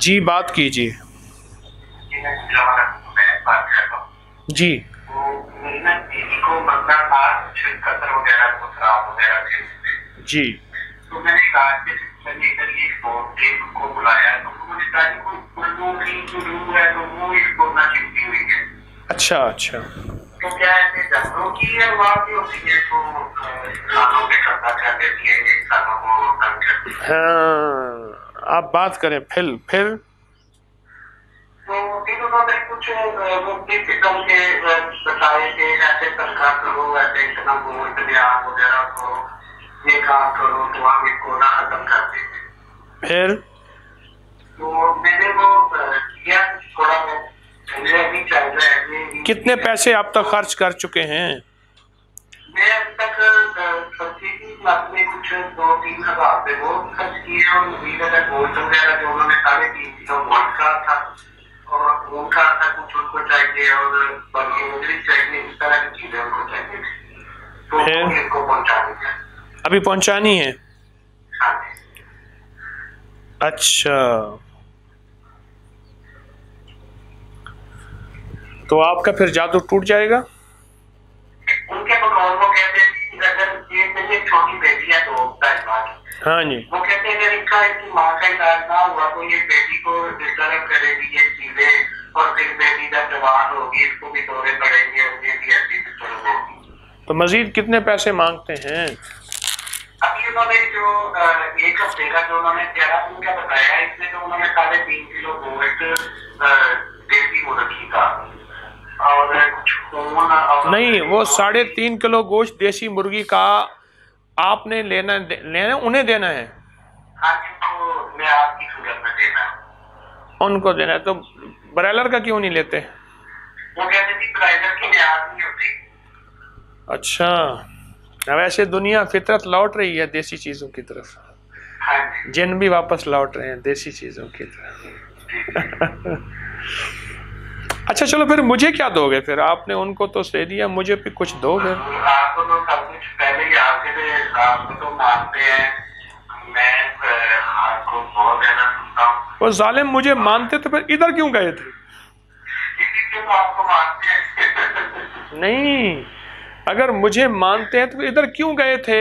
جی بات کیجیے. جی جی تو میں نے کہا کہ میں نے ادھر یہ کو بلایا تو انہوں نے کہا کہ اردو کی جو روح ہے تو وہ اس کو نہ چپتی ہوئی ہے. اچھا اچھا. تو کیا ایسے جنگلوں کی ہے وہاں بھی ہوتی ہے تو انسانوں پہ قبضہ کر دیتی ہے انسانوں کو تنگ کرتی ہے. ہاں آپ بات کریں پھر تو پھر انہوں نے کچھ مفتی قسم کے بتائے کہ ایسے تنخواہ کرو ایسے اتنا گولڈ بیان وغیرہ کرو یہ کام کرو تو ہم اس کو نہ ختم کر دیتے. پھر تو میں نے وہ کیا تھوڑا بہت مجھے ابھی چل رہا ہے. کتنے پیسے آپ تک خرچ کر چکے ہیں؟ میں اب تک سبزی کی کلاس میں کچھ 2-3 ہزار روپے وہ خرچ کیے اور مزید اگر گولڈ وغیرہ جو انہوں نے 3.5 کلو گولڈ کا تھا اور ان کا تھا کچھ ان کو چاہیے اور باقی مجھے چاہیے اس طرح کی چیزیں ان کو چاہیے تو ان کو پہنچا دیا. ابھی پہنچانی ہے؟ ہاں جی. اچھا تو آپ کا پھر جادو ٹوٹ جائے گا؟ ان کے بقول وہ کہتے ہیں اگر یہ میری چھوٹی بیٹی ہے تو ہاں جی وہ کہتے ہیں اگر ان کی ماں کا علاج نہ ہوا تو یہ بیٹی کو ڈسٹرب کرے گی یہ چیزیں اور پھر بیٹی جب جوان ہوگی اس کو بھی دورے پڑیں گے اور یہ بھی ایسی ڈسٹرب ہوگی. تو مزید کتنے پیسے مانگتے ہیں؟ ابھی انہوں نے جو 1 ہفتے کا جو انہوں نے 11 دن کا بتایا ہے اس میں تو انہوں نے 3.5 کلو گولڈ دیسی مرغی کا اور کچھ خون نہیں وہ 3.5 کلو گوشت دیسی مرغی کا آپ نے لینا انہیں دینا ہے. ہاں جن کو میں آپ کی صورت میں دینا ہے ان کو دینا ہے. تو برائلر کا کیوں نہیں لیتے؟ وہ کہتے تھے برائلر کی نیاز نہیں ہوتی. اچھا ویسے دنیا فطرت لوٹ رہی ہے دیسی چیزوں کی طرف. جن بھی واپس لوٹ رہے ہیں دیسی چیزوں کی طرف. اچھا چلو پھر مجھے کیا دو گے پھر؟ آپ نے ان کو تو دے دیا مجھے بھی کچھ دو گے. آپ کو تو سب کچھ پہلے ہی آپ کے آپ کو تو مانتے ہیں میں آپ کو بہت زیادہ سنتا ہوں. وہ ظالم مجھے مانتے تو پھر ادھر کیوں گئے تھے؟ اسی لیے تو آپ کو مانتے ہیں. نہیں اگر مجھے مانتے ہیں تو ادھر کیوں گئے تھے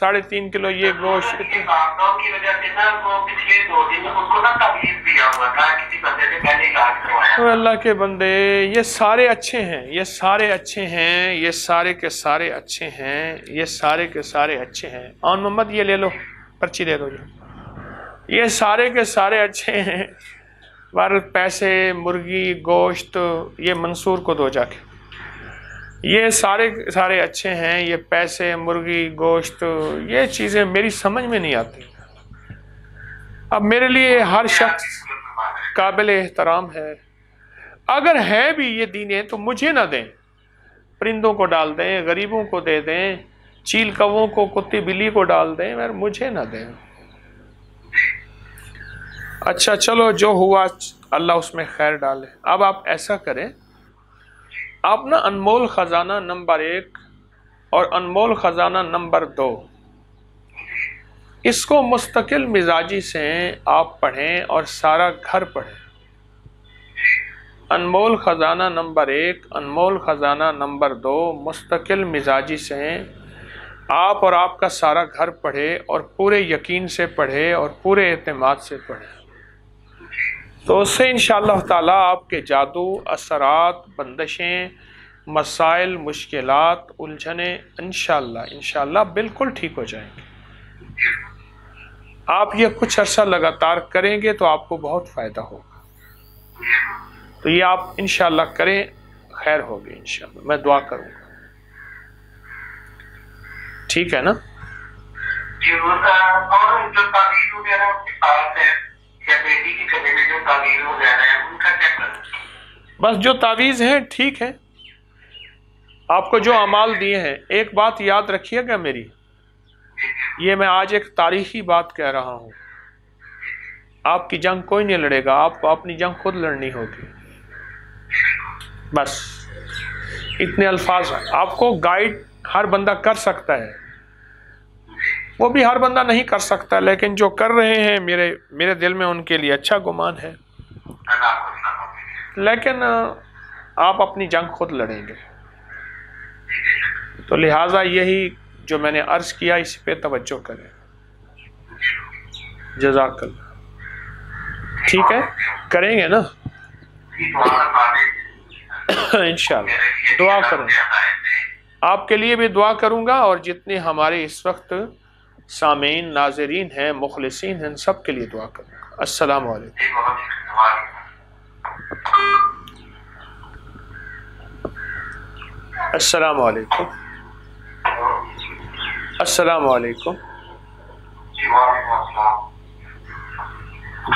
3.5 کلو یہ گوشت؟ کی وجہ سے نا وہ پچھلے 2 دن ان کو نا تعویذ دیا ہوا تھا کسی بندے سے پہلے علاج کروایا. اللہ کے بندے یہ سارے اچھے ہیں یہ سارے اچھے ہیں یہ سارے کے سارے اچھے ہیں یہ سارے کے سارے اچھے ہیں. آن محمد یہ لے لو پرچی دے دو جی. یہ سارے کے سارے اچھے ہیں بار پیسے مرغی گوشت یہ منصور کو دو جا کے. یہ سارے اچھے ہیں یہ پیسے مرغی گوشت یہ چیزیں میری سمجھ میں نہیں آتی. اب میرے لیے ہر شخص قابل احترام ہے. اگر ہے بھی یہ دینیں تو مجھے نہ دیں. پرندوں کو ڈال دیں غریبوں کو دے دیں چیل کووں کو کتی بلی کو ڈال دیں مجھے نہ دیں. اچھا چلو جو ہوا اللہ اس میں خیر ڈالے. اب آپ ایسا کریں آپ نا انمول خزانہ نمبر 1 اور انمول خزانہ نمبر 2 اس کو مستقل مزاجی سے آپ پڑھیں اور سارا گھر پڑھیں. انمول خزانہ نمبر 1 انمول خزانہ نمبر 2 مستقل مزاجی سے آپ اور آپ کا سارا گھر پڑھے اور پورے یقین سے پڑھے اور پورے اعتماد سے پڑھے. تو اس سے انشاءاللہ تعالی آپ کے جادو اثرات بندشیں مسائل مشکلات الجھنیں انشاءاللہ بالکل ٹھیک ہو جائیں گے. آپ یہ کچھ عرصہ لگاتار کریں گے تو آپ کو بہت فائدہ ہوگا. تو یہ آپ انشاءاللہ کریں خیر ہوگی انشاءاللہ. میں دعا کروں گا ٹھیک ہے نا. اور جو تعویذ وغیرہ کے پاس ہے یا بیٹی کی کبھی میں جو تعویذ وغیرہ ہے ان کا کیا کریں؟ بس جو تعویذ ہیں ٹھیک ہے. آپ کو جو اعمال دیے ہیں ایک بات یاد رکھیے گا میری یہ میں آج ایک تاریخی بات کہہ رہا ہوں. آپ کی جنگ کوئی نہیں لڑے گا آپ کو اپنی جنگ خود لڑنی ہوگی. بس اتنے الفاظ آپ کو گائیڈ ہر بندہ کر سکتا ہے وہ بھی ہر بندہ نہیں کر سکتا، لیکن جو کر رہے ہیں میرے دل میں ان کے لیے اچھا گمان ہے، لیکن آپ اپنی جنگ خود لڑیں گے. تو لہٰذا یہی جو میں نے عرض کیا اس پہ توجہ کریں. جزاک اللہ. ٹھیک ہے، کریں گے نا انشاءاللہ. دعا کروں گا، آپ کے لیے بھی دعا کروں گا، اور جتنے ہمارے اس وقت سامعین ناظرین ہیں مخلصین ہیں سب کے لیے دعا کروں گا. السلام علیکم. السلام علیکم. السلام علیکم.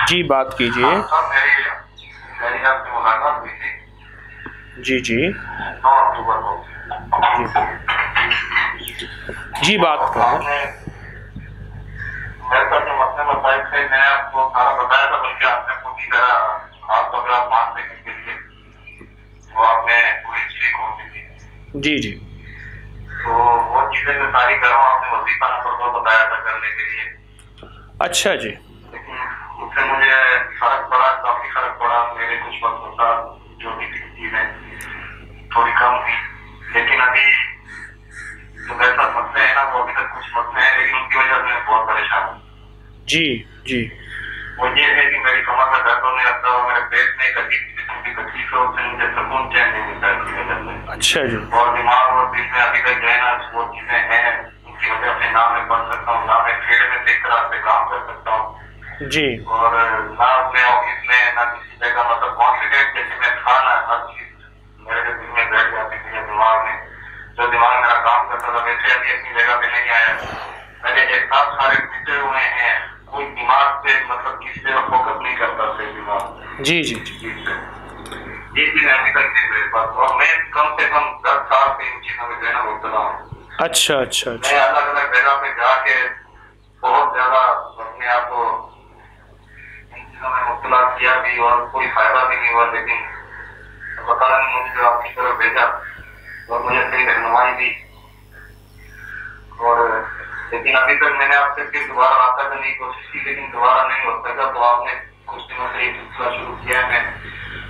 جی بات کیجئے. جی جی جی بات کریں. جی جی تو وہ چیزیں میں ساری کر رہا ہوں. آپ نے وظیفہ نمبر 2 بتایا تھا کرنے کے لیے. اچھا جی. لیکن اس سے مجھے فرق پڑا، کافی فرق پڑا. میرے کچھ وقت ہوتا جو بھی چیزیں تھوڑی کم تھی، لیکن ابھی جو میرے ساتھ مسئلے ہیں نا وہ ابھی تک کچھ مسئلے ہیں، لیکن ان کی وجہ سے میں بہت پریشان ہوں. جی جی وہ یہ ہے کہ میری کمر میں درد ہونے لگتا ہے، میرے پیٹ میں قسم کی تکلیف ہے، اس سے مجھے سکون چین نہیں ملتا ہے اس کی وجہ سے. اچھا جی. اور دماغ اور دل میں ابھی تک جو ہے نا وہ چیزیں ہیں، ان کی وجہ سے نہ میں پڑھ سکتا ہوں، نہ میں فیلڈ میں دیکھ کر سے کام کر سکتا ہوں. جی. اور نہ اپنے آفس میں نہ کسی جگہ مطلب کانفیڈینٹ جیسے میں تھا نا، ہر چیز میرے دل میں بیٹھ جاتی تھی دماغ میں. جو دماغ میرا کام کرتا تھا ویسے ابھی اپنی جگہ پہ نہیں آیا. میرے احساس سارے ٹوٹے ہوئے ہیں، کوئی دماغ پہ مطلب کسی جگہ فوکس نہیں کرتا صحیح دماغ. جی جی یہ چیز ابھی تک نہیں میرے پاس، اور میں کم سے کم 10 سال سے ان چیزوں میں جو ہے نا مبتلا ہوں. اچھا اچھا میں اچھا. الگ الگ جگہ پہ جا کے بہت زیادہ اپنے آپ کو ان چیزوں میں مبتلا کیا بھی، اور کوئی فائدہ بھی نہیں ہوا. لیکن اللہ تعالیٰ نے مجھے جو آپ کی طرف بھیجا اور مجھے صحیح رہنمائی دی. اور لیکن ابھی تک میں نے آپ سے پھر دوبارہ رابطہ کرنے کی کوشش کی، لیکن دوبارہ نہیں ہو سکا. تو آپ نے کچھ دنوں سے یہ سلسلہ شروع کیا ہے.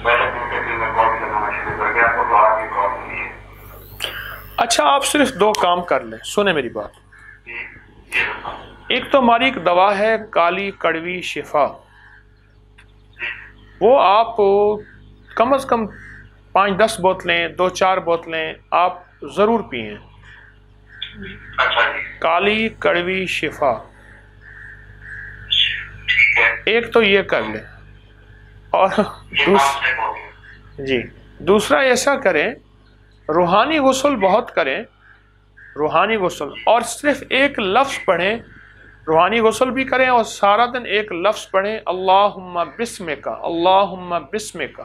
میں بیٹھک میں پھر میں کال کرنا شروع کر گیا، آپ کو دعا کی کال ملی ہے. اچھا آپ صرف 2 کام کر لیں، سنیں میری بات. ایک تو ہماری ایک دوا ہے کالی کڑوی شفا، وہ آپ کم از کم 5-10 بوتلیں 2-4 بوتلیں آپ ضرور پئیں. کالی کڑوی شفا، ایک تو یہ کر لیں. اور جی دوسرا ایسا کریں، روحانی غسل بہت کریں، روحانی غسل، اور صرف ایک لفظ پڑھیں. روحانی غسل بھی کریں اور سارا دن ایک لفظ پڑھیں، اللہم بسمک، اللہم بسمک.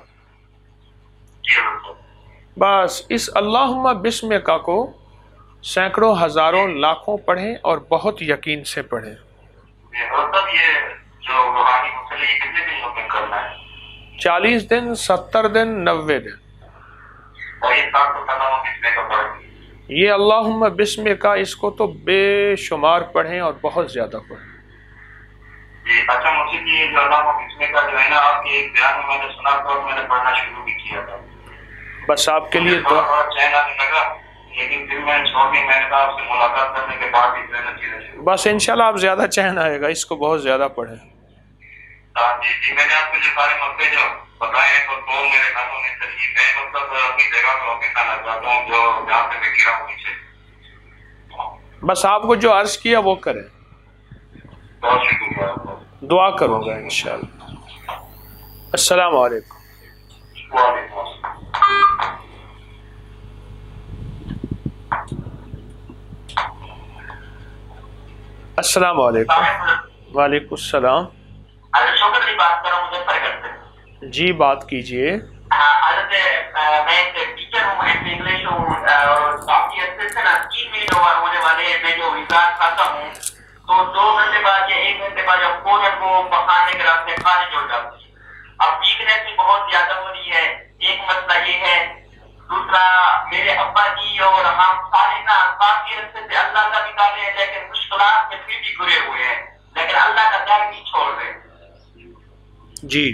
بس اس اللہم بسمک کو سینکڑوں ہزاروں لاکھوں پڑھیں، اور بہت یقین سے پڑھیں. یہ جو روحانی غسل یہ کتنے دن میں کرنا ہے؟ 40 دن، 70 دن، 90 دن. اور یہ ساتھ تو اللہم بسمک پڑھیں. یہ اللہم بسمک اس کو تو بے شمار پڑھیں اور بہت زیادہ پڑھیں. اچھا مجھے یہ جو علامہ بسمک کا جو ہے نا آپ کے ایک بیان میں نے سنا تھا اور میں نے پڑھنا شروع بھی کیا تھا. بس آپ کے لیے دعا. چین آنے لگا، لیکن پھر میں چھوڑ دی. میں نے کہا آپ سے ملاقات کرنے کے بعد ہی میں نے چیزیں شروع. بس انشاءاللہ آپ زیادہ چین آئے گا، اس کو بہت زیادہ پڑھیں. جی میں نے آپ کو جو سارے مسئلے جو بتائے ہیں تو میرے گھر ہونے چاہیے. میں مطلب اپنی جگہ پہ واپس آنا چاہتا ہوں جو جہاں سے میں گرا ہوں نیچے. بس آپ کو جو عرض کیا وہ کریں. بہت شکریہ. دعا کروں گا انشاءاللہ. السلام علیکم. وعلیکم السلام. السلام علیکم. وعلیکم السلام. بات کر رہا ہوں مظفر سے. جی بات کیجئے. حضرت میں ایک ٹیچر ہوں، انگلش ہوں، اور آپ کی سے نا 3 مہینے ہونے والے ہیں. میں جو وزار کھاتا ہوں تو 2 گھنٹے بعد یا 1 گھنٹے بعد جب فوراً وہ پکانے کے راستے خارج ہو جاتی ہے. اب ویکنیس بھی بہت زیادہ ہو رہی ہے. ایک مسئلہ یہ ہے دوسرا میرے ابا جی اور ہم سارے نا کافی عرصے سے اللہ کا نکالے ہیں لیکن مشکلات میں پھر بھی گرے ہوئے ہیں لیکن اللہ کا در نہیں چھوڑ رہے. جی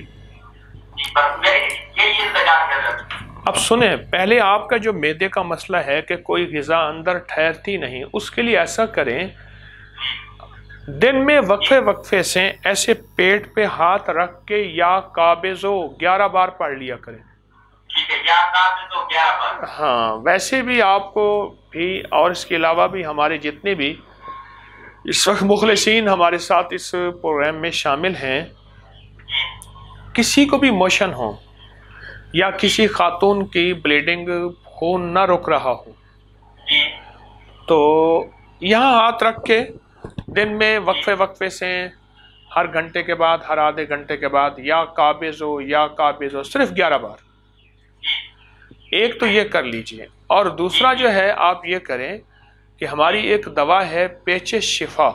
بس میری یہی التجا ہے. اب سنیں، پہلے آپ کا جو معدے کا مسئلہ ہے کہ کوئی غذا اندر ٹھہرتی نہیں، اس کے لیے ایسا کریں دن میں وقفے وقفے سے ایسے پیٹ پہ ہاتھ رکھ کے یا قابضو 11 بار پڑھ لیا کریں. ٹھیک ہے، یا قابضو 11 بار. ہاں، ویسے بھی آپ کو بھی اور اس کے علاوہ بھی ہمارے جتنے بھی اس وقت مخلصین ہمارے ساتھ اس پروگرام میں شامل ہیں، کسی کو بھی موشن ہو یا کسی خاتون کی بلیڈنگ خون نہ رک رہا ہو تو یہاں ہاتھ رکھ کے دن میں وقفے وقفے سے ہر گھنٹے کے بعد، ہر آدھے گھنٹے کے بعد یا قابض ہو صرف 11 بار. ایک تو یہ کر لیجئے، اور دوسرا جو ہے آپ یہ کریں کہ ہماری ایک دوا ہے پیچ شفا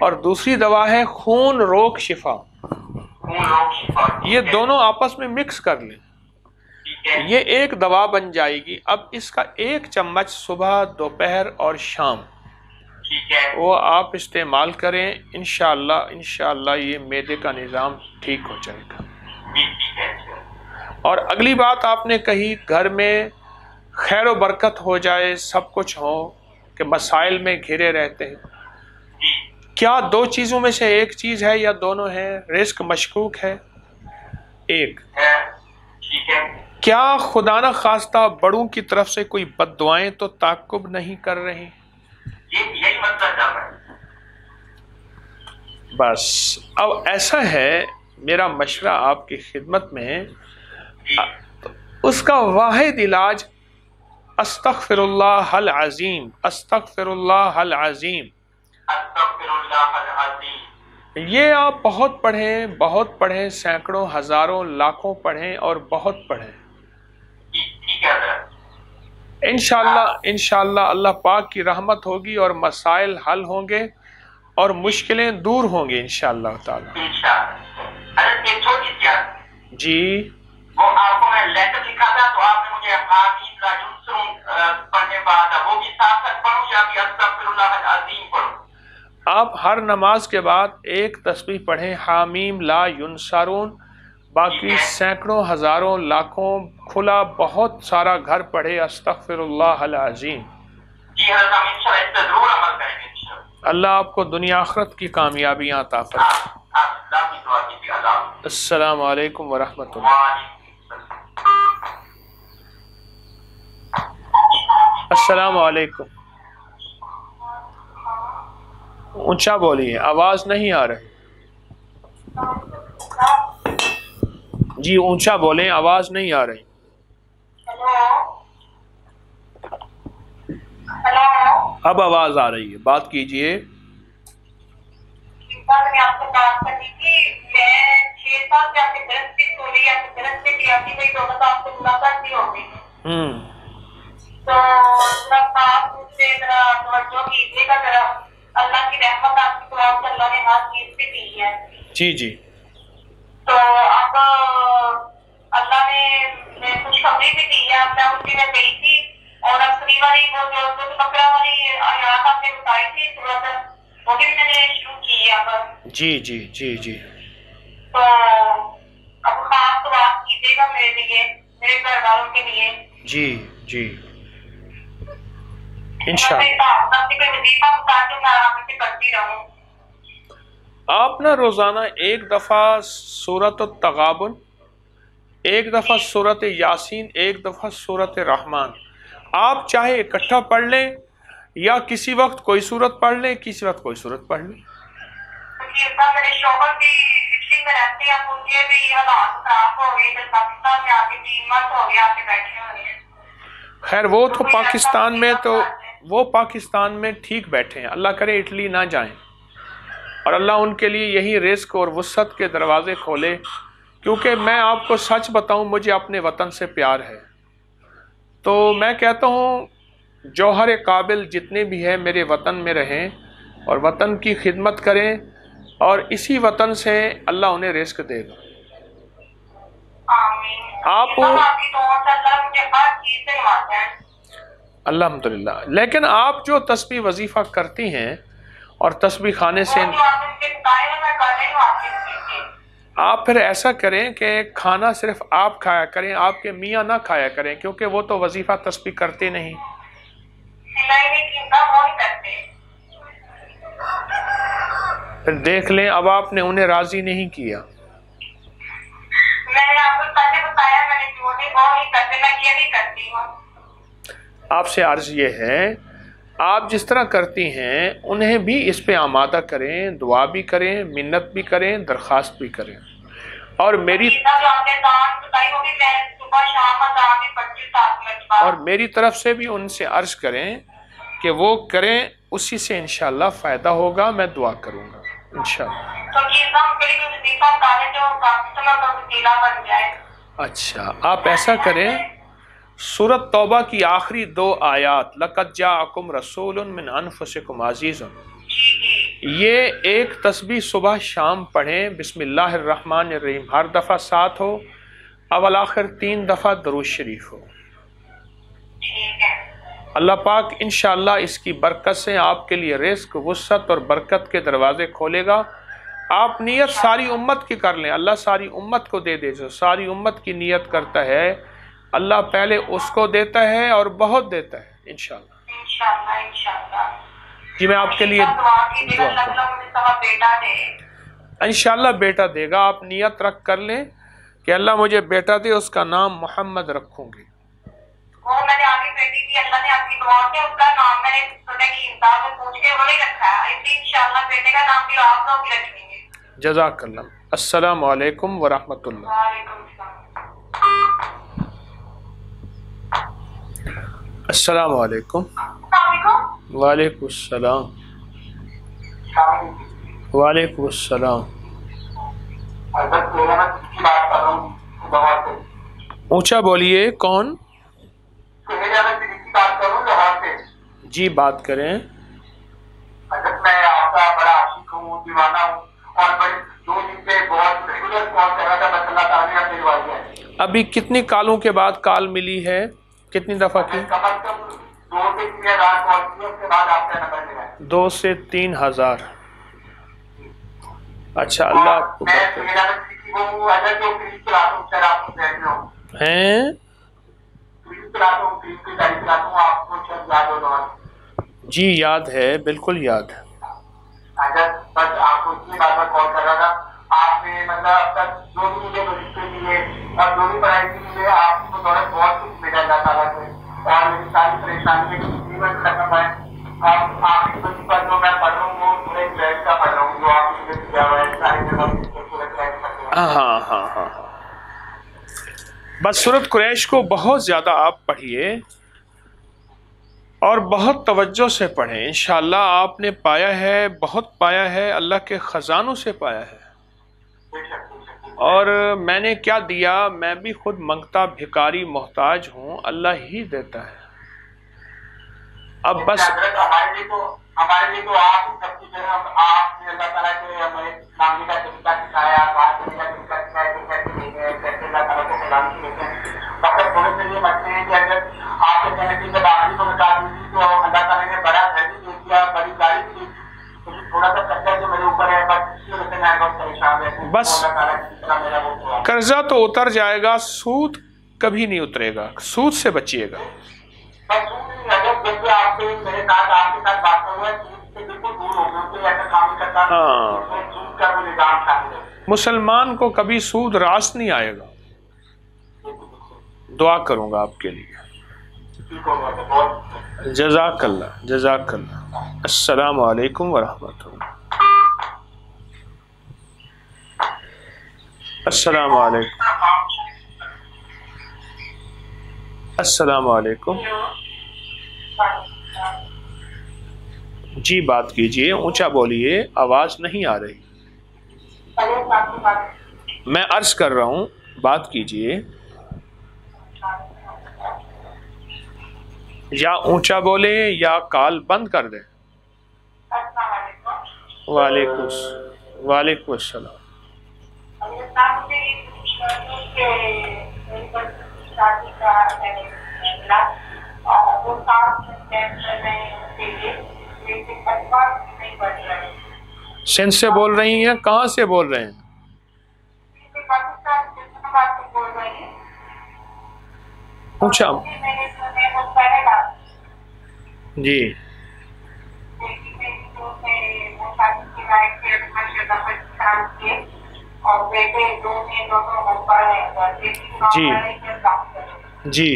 اور دوسری دوا ہے خون روک شفا. یہ دونوں آپس میں مکس کر لیں، یہ ایک دوا بن جائے گی. اب اس کا 1 چمچ صبح، دوپہر اور شام وہ آپ استعمال کریں، انشاءاللہ یہ معدے کا نظام ٹھیک ہو جائے گا. اور اگلی بات آپ نے کہی گھر میں خیر و برکت ہو جائے، سب کچھ ہو کہ مسائل میں گھرے رہتے ہیں. کیا 2 چیزوں میں سے ایک چیز ہے یا دونوں ہیں؟ رزق مشکوک ہے ایک. کیا خدا نہ خواستہ بڑوں کی طرف سے کوئی بد دعائیں تو تعقب نہیں کر رہی؟ یہی مطلب ہے. بس اب ایسا ہے، میرا مشورہ آپ کی خدمت میں، اس کا واحد علاج استغفر اللہ العظیم، استغفر اللہ العظیم. یہ آپ بہت پڑھیں، سینکڑوں، ہزاروں، لاکھوں پڑھیں اور بہت پڑھیں. انشاءاللہ اللہ پاک کی رحمت ہوگی اور مسائل حل ہوں گے اور مشکلیں دور ہوں گی انشاءاللہ تعالی. جی وہ آپ کو میں لیٹر لکھا تھا تو آپ نے مجھے حامیم لا ینصرون پڑھنے کہا تھا، وہ بھی ساتھ ساتھ پڑھوں یا بھی استغفر اللہ العظیم پڑھوں؟ آپ ہر نماز کے بعد ایک تسبیح پڑھیں حامیم لا ینصرون، باقی سینکڑوں، ہزاروں، لاکھوں، کھلا بہت سارا گھر پڑھے استغفر اللہ العظیم. جی حضرت، ہم انشاءاللہ اس پر ضرور عمل کریں گے انشاءاللہ. اللہ آپ کو دنیا آخرت کی کامیابیاں عطا فرمائے. السلام علیکم ورحمۃ اللہ. السلام علیکم. اونچا بولیے، آواز نہیں آ رہی. جی اونچا بولیں، آواز نہیں آ رہی. اب آواز آ رہی ہے، بات کیجئے. میں آپ کو بات کرنی تھی، میں 6 سال سے آپ کے درس بھی سوری، آپ کے درس سے بھی آتی ہوئی تو آپ سے ملاقات بھی ہو گئی. تو ذرا آپ مجھ سے ذرا توجہ کیجیے گا، ذرا اللہ کی رحمت آپ کی دعا سے اللہ نے ہر چیز پہ دی ہے. جی جی. تو اب اللہ نے خوشخبری بھی دی ہے. اب میں اس دن گئی تھی اور اپنی والی وہ جو بکرا والی آیات آپ نے بتائی تھی صورت، وہ بھی میں نے شروع کی ہے اب. جی جی جی جی. تو اب خاص دعا کیجیے گا میرے لیے، میرے گھر والوں کے لیے. جی جی انشاءاللہ. آپ نہ روزانہ ایک دفعہ سورۃ التغابن، ایک دفعہ سورۃ یاسین، ایک دفعہ سورۃ رحمان، آپ چاہے اکٹھا پڑھ لیں یا کسی وقت کوئی سورت پڑھ لیں، کسی وقت کوئی سورت پڑھ لیں. میرے شوہر بھی اٹلی میں رہتے ہیں، ان کے بھی حالات خراب ہو گئے، پاکستان میں آ کے بھی مت ہو گیا کے بیٹھے ہوئے ہیں. خیر وہ تو پاکستان میں، تو وہ پاکستان میں ٹھیک بیٹھے ہیں، اللہ کرے اٹلی نہ جائیں اور اللہ ان کے لیے یہی رزق اور وسعت کے دروازے کھولے. کیونکہ میں آپ کو سچ بتاؤں، مجھے اپنے وطن سے پیار ہے، تو میں کہتا ہوں جوہر قابل جتنے بھی ہیں میرے وطن میں رہیں اور وطن کی خدمت کریں اور اسی وطن سے اللہ انہیں رزق دے گا. آمین. آپ الحمدللہ، لیکن آپ جو تسبیح وظیفہ کرتی ہیں اور تسبیح خانے سے آپ پھر ایسا کریں کہ کھانا صرف آپ کھایا کریں، آپ کے میاں نہ کھایا کریں، کیونکہ وہ تو وظیفہ تسبیح کرتے نہیں۔ پھر دیکھ لیں اب آپ نے انہیں راضی نہیں کیا۔ آپ سے عرض یہ ہے آپ جس طرح کرتی ہیں انہیں بھی اس پہ آمادہ کریں، دعا بھی کریں، منت بھی کریں، درخواست بھی کریں، اور میری طرف سے بھی ان سے عرض کریں کہ وہ کریں، اسی سے انشاءاللہ فائدہ ہوگا، میں دعا کروں گا انشاءاللہ۔ اچھا آپ ایسا کریں، سورۃ توبہ کی آخری 2 آیات لَقَدْ جَاءَكُمْ رَسُولٌ مِّنْ أَنفُسِكُمْ عَزِيزٌ، یہ ایک تسبیح صبح شام پڑھیں، بسم اللہ الرحمن الرحیم ہر دفعہ 7 ہو، اول آخر 3 دفعہ درود شریف ہو۔ اللہ پاک انشاءاللہ اس کی برکت سے آپ کے لیے رزق، وسعت اور برکت کے دروازے کھولے گا۔ آپ نیت ساری امت کی کر لیں، اللہ ساری امت کو دے دے، جو ساری امت کی نیت کرتا ہے اللہ پہلے اس کو دیتا ہے اور بہت دیتا ہے انشاءاللہ۔ جی میں آپ کے لیے انشاءاللہ بیٹا دے گا، آپ نیت رکھ کر لیں کہ اللہ مجھے بیٹا دے، اس کا نام محمد رکھوں گی۔ وہ میں نے آگے بیٹی تھی، اللہ نے آپ کی دعا سے اس کا نام میں نے سنے کی امتحان میں پوچھ کے وہی رکھا ہے، اس لیے انشاءاللہ بیٹے کا نام بھی آپ لوگ ہی رکھیں گے۔ جزاک اللہ۔ السلام علیکم ورحمۃ اللہ۔ وعلیکم السلام علیکم۔ السلام۔ وعلیکم السلام۔ وعلیکم السلام۔ اونچا بولیے، کون؟ جی بات کریں۔ میں آپ کا بڑا عاشق ہوں، دیوانہ ہوں، اور بڑے 2 دن سے بہت ریگولر کال کر رہا تھا، بس اللہ تعالیٰ نے میری وائی ہے۔ ابھی کتنی کالوں کے بعد کال ملی ہے؟ کتنی دفعہ کی؟ کم از کم 2 سے 3 ہزار کال کی، اس کے بعد آپ کا نمبر ملا ہے۔ 2 سے 3 ہزار۔ اچھا اللہ آپ کو میں وہ اگر جو فریج چلاتا ہوں سر، آپ کو دیکھ رہا ہوں ہیں؟ فریج چلاتا ہوں، فریج کی گاڑی چلاتا ہوں، آپ کو شاید یاد ہوگا۔ جی یاد ہے، بالکل یاد ہے۔ اگر بس آپ کو اسی بات پر کال کر رہا تھا، آپ نے مطلب اب تک جو بھی مجھے رشتے ملے اور جو بھی پڑھائی ملے، آپ کو دولت بہت کچھ ملا اللہ تعالیٰ سے، اور میری ساری پریشانی جیون ختم ہے۔ اب آپ کی بچی پر جو میں پڑھ رہا ہوں وہ پورے گریڈ کا پڑھ رہا ہوں، جو آپ نے دیا ہوا ہے ساری جگہ پورے گریڈ کا۔ ہاں ہاں ہاں، بس سورۃ قریش کو بہت زیادہ آپ پڑھیے اور بہت توجہ سے پڑھیں، انشاءاللہ آپ نے پایا ہے، بہت پایا ہے، اللہ کے خزانوں سے پایا ہے۔ اور میں نے کیا دیا، میں بھی خود منگتا بھکاری محتاج ہوں، اللہ ہی دیتا ہے۔ اب بس ہمارے لیے تو آپ سب چیزیں، آپ نے اللہ تعالیٰ کے ہمیں مانگنے کا طریقہ سکھایا، بات کرنے کا طریقہ سکھایا کہ کیسے نہیں ہے، کیسے اللہ تعالیٰ کو سلام لیتے ہیں۔ مطلب تھوڑے سے یہ مسئلے ہیں کہ اگر آپ کے کہنے کی جب آخری کو بتا دی تو اللہ تعالیٰ نے بڑا گھر بھی دے دیا، بڑی گاڑی بھی دی، لیکن تھوڑا سا قرضہ جو میرے اوپر ہے، بس اسی وجہ سے میں بہت پریشان رہتا ہوں۔ بس اللہ تعالیٰ کی طرح میرا وہ ہوا، قرضہ تو اتر جائے گا، سود کبھی نہیں اترے گا، سود سے بچیے گا۔ مسلمان کو کبھی سود راست نہیں آئے گا۔ دعا کروں گا آپ کے لیے۔ جزاک اللہ، جزاک اللہ۔ السلام علیکم ورحمۃ اللہ۔ السلام علیکم۔ السلام علیکم۔ جی بات کیجئے، اونچا بولیے، آواز نہیں آ رہی۔ میں عرض کر رہا ہوں، بات کیجئے، یا اونچا بولیں یا کال بند کر دیں۔ وعلیکم السلام۔ سندھ سے بول رہی ہیں؟ کہاں سے بول رہے ہیں؟ اونچا جی جی جی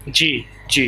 جی جی جی جی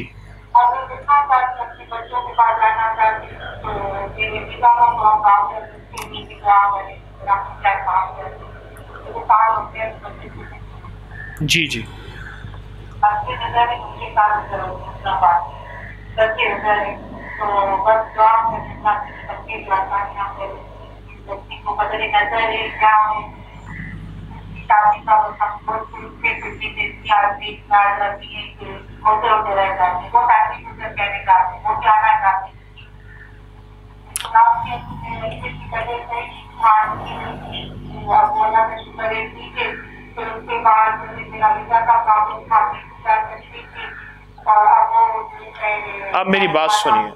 اب میری بات سنیے،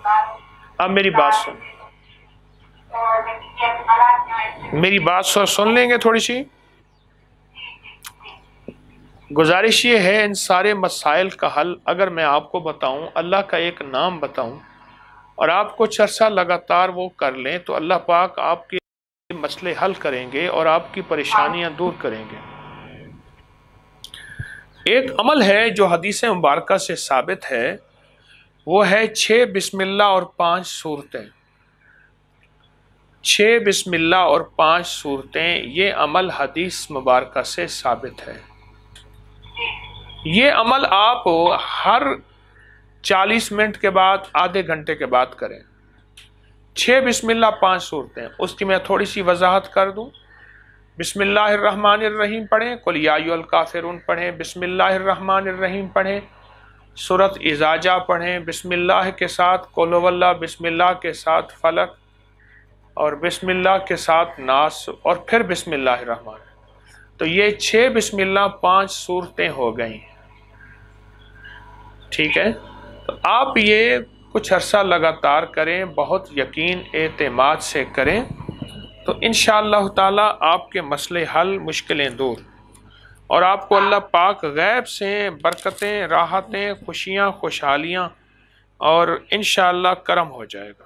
اب میری بات سنیے، میری بات سن لیں گے تھوڑی سی؟ گزارش یہ ہے ان سارے مسائل کا حل اگر میں آپ کو بتاؤں، اللہ کا ایک نام بتاؤں اور آپ کچھ عرصہ لگاتار وہ کر لیں تو اللہ پاک آپ کے مسئلے حل کریں گے اور آپ کی پریشانیاں دور کریں گے۔ ایک عمل ہے جو حدیث مبارکہ سے ثابت ہے، وہ ہے 6 بسم اللہ اور 5 سورتیں۔ 6 بسم اللہ اور 5 سورتیں، یہ عمل حدیث مبارکہ سے ثابت ہے۔ یہ عمل آپ ہر 40 منٹ کے بعد، آدھے گھنٹے کے بعد کریں۔ 6 بسم اللہ 5 صورتیں، اس کی میں تھوڑی سی وضاحت کر دوں۔ بسم اللہ الرحمن الرحیم پڑھیں، قل یا ایھا الکافرون پڑھیں، بسم اللہ الرحمن الرحیم پڑھیں، سورۃ اذا جاء پڑھیں، بسم اللہ کے ساتھ قل ھو اللہ، بسم اللہ کے ساتھ فلق اور بسم اللہ کے ساتھ ناس اور پھر بسم اللہ الرحمن۔ تو یہ 6 بسم اللہ 5 صورتیں ہو گئیں، ٹھیک ہے؟ تو آپ یہ کچھ عرصہ لگاتار کریں، بہت یقین اعتماد سے کریں تو انشاءاللہ تعالی آپ کے مسئلے حل، مشکلیں دور، اور آپ کو اللہ پاک غیب سے برکتیں، راحتیں، خوشیاں، خوشحالیاں اور انشاءاللہ کرم ہو جائے گا۔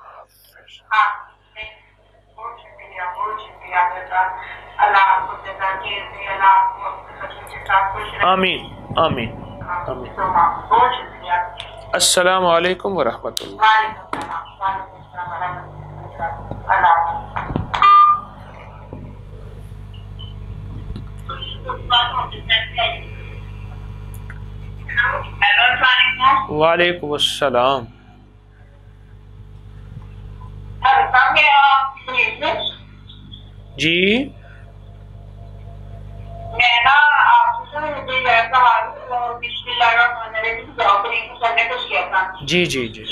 آمین آمین آمین۔ السلام علیکم ورحمۃ اللہ۔ وعلیکم السلام۔ جی جی جی جی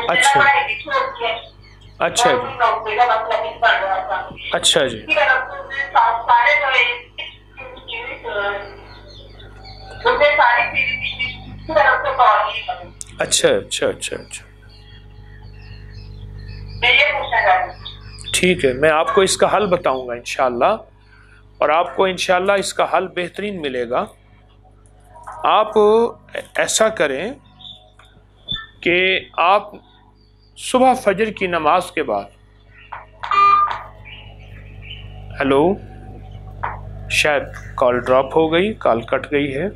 اچھا اچھا جی اچھا جی اچھا اچھا اچھا اچھا ٹھیک ہے، میں آپ کو اس کا حل بتاؤں گا انشاءاللہ، اور آپ کو انشاءاللہ اس کا حل بہترین ملے گا۔ آپ ایسا کریں کہ آپ صبح فجر کی نماز کے بعد، ہیلو، شاید کال ڈراپ ہو گئی، کال کٹ گئی ہے۔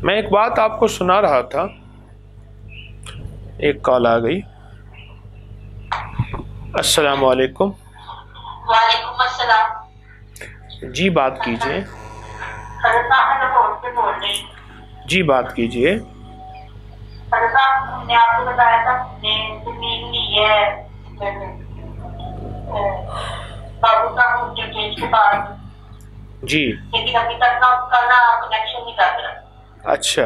میں ایک بات آپ کو سنا رہا تھا، ایک کال آ گئی۔ السلام علیکم۔ وعلیکم السلام۔ جی بات کیجئے۔ جی بات کیجئے۔ ہم نے آپ کو بتایا تھا زمین لی ہے بابو صاحب کے کیس کے بعد، جی لیکن ابھی تک نہ اس کا کنیکشن نہیں کر رہا۔ اچھا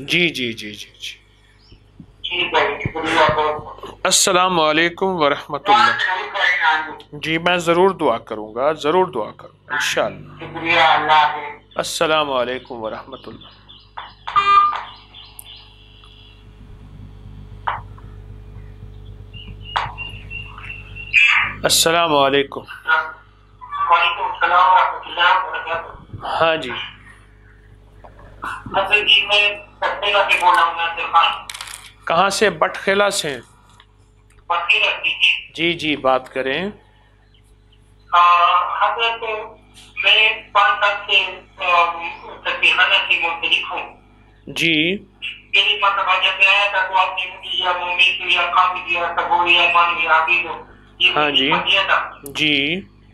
جی جی جی جی جی السلام علیکم ورحمۃ اللہ. جی میں ضرور دعا کروں گا، ضرور دعا کروں گا انشاءاللہ. السلام علیکم ورحمۃ اللہ. السلام علیکم. وعلیکم السلام ورحمۃ اللہ وبرکاتہ. ہاں جی حضرت جی میں بٹخیلا سے بول رہا ہوں. ناصر خان. کہاں سے؟ بٹخیلا سے. بٹخیلا سے. جی جی بات کریں. حضرت میں 5 سال سے تقریباً سے منسلک ہوں. جی میری مرتبہ جب میں آیا تھا تو آپ نے مجھے یا مومن یا قابل یا صبور یا مان یا عابد ہاں جی دیا تھا. جی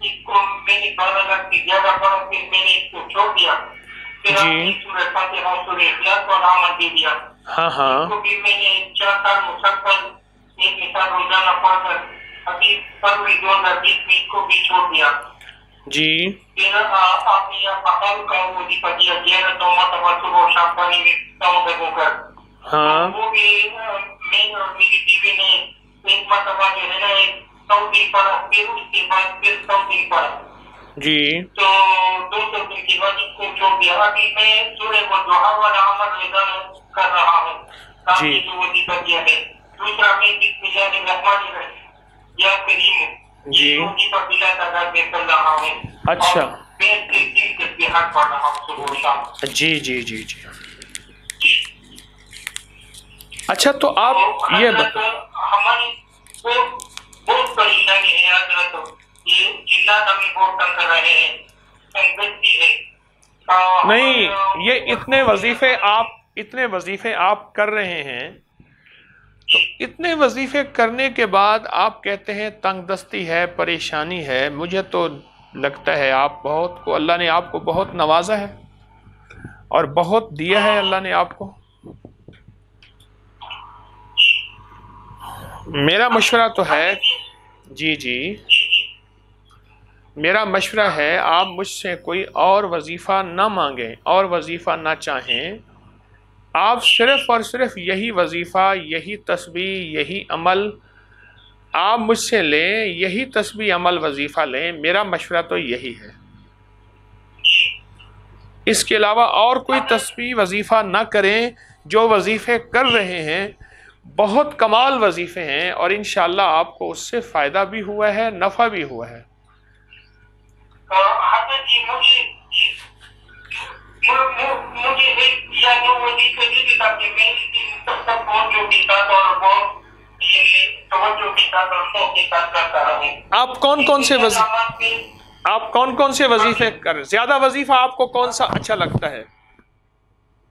اس کو میں نے 12 لاکھ سے زیادہ پڑھا، پھر میں نے اس کو چھوڑ دیا. پھر آپ نے سورۃ فاتحہ اور سورۃ اخلاص اور عمل دے دیا. ہاں ہاں اس کو بھی میں نے 4 سال مسلسل ایک مثال روزانہ پڑھ کر ابھی فروری 2020 میں اس کو بھی چھوڑ دیا. جی پھر آپ نے یہ بقال کا وظیفہ دیا 11 مرتبہ صبح و شام پانی میں ساؤں لگوں کر. ہاں وہ بھی میں اور میری بیوی نے ایک مرتبہ جو ہے نا ایک 100 دن پڑھا، پھر اس کے بعد پھر 100 دن پڑھا. جی تو 200 دن کے بعد اس کو چھوڑ دیا. ابھی میں سورہ والضحیٰ والا عمل روزانہ کر رہا ہوں. آپ نے جو وظیفہ دیا ہے. دوسرا میں بسم اللہ الرحمن الرحیم یا کریم جی وظیفہ بلا تعداد میں کر رہا ہوں. اچھا میں 3 تسبیحات پڑھ رہا ہوں صبح و شام. جی جی جی جی اچھا تو آپ یہ بتا. ہماری بہت پریشانی ہے حضرت. یہ جنات ہمیں بہت تنگ کر رہے ہیں. نہیں یہ اتنے وظیفے آپ کر رہے ہیں تو اتنے وظیفے کرنے کے بعد آپ کہتے ہیں تنگ دستی ہے، پریشانی ہے. مجھے تو لگتا ہے اللہ نے آپ کو بہت نوازا ہے اور بہت دیا ہے اللہ نے آپ کو. میرا مشورہ تو ہے جی جی میرا مشورہ ہے آپ مجھ سے کوئی اور وظیفہ نہ مانگیں اور وظیفہ نہ چاہیں. آپ صرف اور صرف یہی وظیفہ، یہی تسبیح، یہی عمل آپ مجھ سے لیں. یہی تسبیح، عمل، وظیفہ لیں. میرا مشورہ تو یہی ہے. اس کے علاوہ اور کوئی تسبیح، وظیفہ نہ کریں. جو وظیفے کر رہے ہیں بہت کمال وظیفے ہیں اور انشاءاللہ آپ کو اس سے فائدہ بھی ہوا ہے، نفع بھی ہوا ہے. حضرت جی مجھے جو وظیفے دی تھا کہ میں سب توجہ کے ساتھ اور بہت توجہ کے ساتھ اور شوق کے ساتھ کرتا رہوں. آپ کون سے وظیفے کر؟ زیادہ وظیفہ آپ کو کون سا اچھا لگتا ہے؟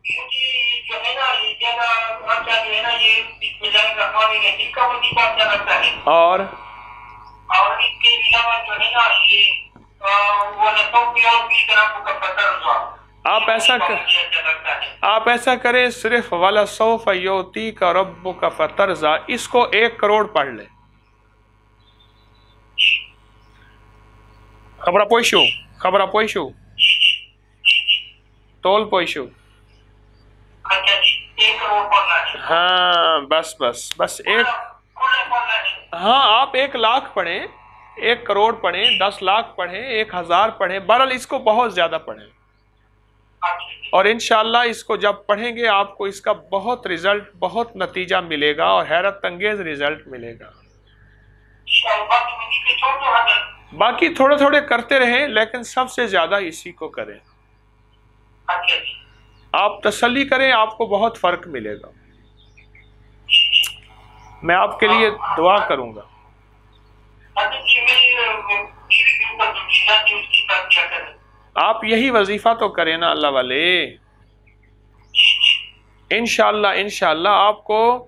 مجھے جو ہے نا یہ زیادہ اچھا جو ہے نا یہ بسم اللہ الرحمن الرحیم کا وظیفہ اچھا لگتا ہے. اور اس کے علاوہ جو ہے نا یہ آپ ایسا کریں صرف وَلَسَوْفَ يُعْطِيكَ رَبُّكَ فَتَرْضَىٰ اس کو 1 کروڑ پڑھ لیں. خبر پوشو تول پوشو. ہاں بس ایک. ہاں آپ 1 لاکھ پڑھیں، 1 کروڑ پڑھیں، 10 لاکھ پڑھیں، 1000 پڑھیں. بہرحال اس کو بہت زیادہ پڑھیں اور انشاءاللہ اس کو جب پڑھیں گے آپ کو اس کا بہت رزلٹ، بہت نتیجہ ملے گا اور حیرت انگیز رزلٹ ملے گا. باقی تھوڑے کرتے رہیں لیکن سب سے زیادہ اسی کو کریں. آپ تسلی کریں، آپ کو بہت فرق ملے گا. میں آپ کے لیے دعا کروں گا. آپ یہی وظیفہ تو کریں نا اللہ والے. انشاءاللہ آپ کو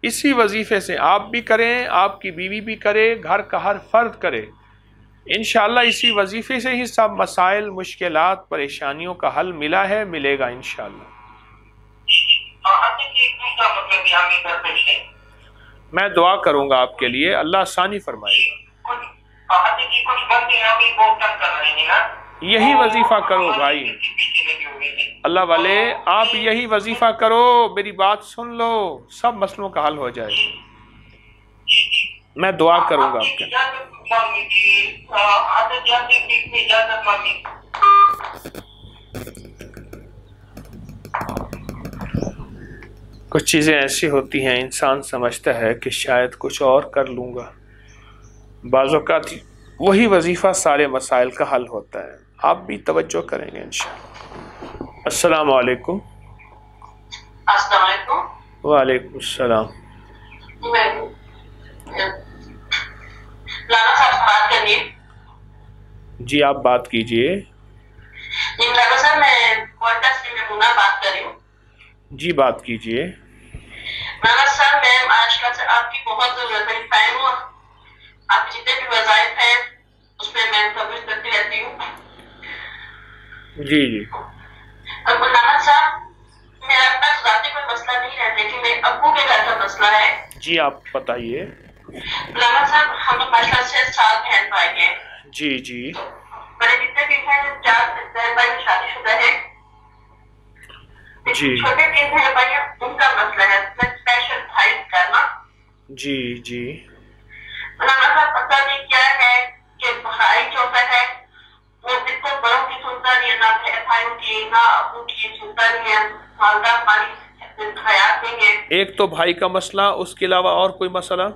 اسی وظیفے سے آپ بھی کریں، آپ کی بیوی بھی کرے، گھر کا ہر فرد کرے. انشاءاللہ اسی وظیفے سے ہی سب مسائل، مشکلات، پریشانیوں کا حل ملا ہے، ملے گا انشاءاللہ. میں دعا کروں گا آپ کے لیے، اللہ آسانی فرمائے گا. یہی وظیفہ کرو بھائی، اللہ والے آپ یہی وظیفہ کرو، میری بات سن لو، سب مسئلوں کا حل ہو جائے گا۔ میں دعا کروں گا آپ کے۔ کچھ چیزیں ایسی ہوتی ہیں انسان سمجھتا ہے کہ شاید کچھ اور کر لوں گا، بعض اوقات وہی وظیفہ سارے مسائل کا حل ہوتا ہے۔ آپ بھی توجہ کریں گے انشاءاللہ۔ السلام علیکم۔ السلام علیکم۔ وعلیکم السلام۔ لانا صاحب بات کرنی؟ جی آپ بات کیجئے۔ جی لانا صاحب میں کوئٹہ سے میمونہ بات کر رہی ہوں۔ جی بات کیجئے۔ لانا صاحب میں آج کل سے آپ کی بہت ضرورت ہے، ٹائم ہوا آپ کی جتنے بھی وظائف ہیں اس میں میں کوشش کرتی رہتی ہوں۔ جی جی۔ لانا صاحب میرا اپنا ذاتی کوئی مسئلہ نہیں ہے، لیکن میرے ابو کے گھر کا مسئلہ ہے۔ جی آپ بتائیے۔ لانا صاحب ہم ماشاء اللہ 6 7 بہن بھائی ہیں۔ جی جی۔ میرے جتنے بھی ہیں 4 بہن بھائی شادی شدہ ہیں۔ جی۔ چھوٹے 3 بہن بھائی ہیں، ان کا مسئلہ ہے اسپیشل بھائی کرنا۔ جی جی۔ لانا صاحب پتہ نہیں کیا ہے کہ بھائی جو ہے وہ بالکل بڑوں کی سنتا نہیں ہے، نہ بھائیوں کی نہ ابو کی سنتا نہیں ہے، والدہ ہماری خیال نہیں ہے۔ ایک تو بھائی کا مسئلہ، اس کے علاوہ اور کوئی مسئلہ؟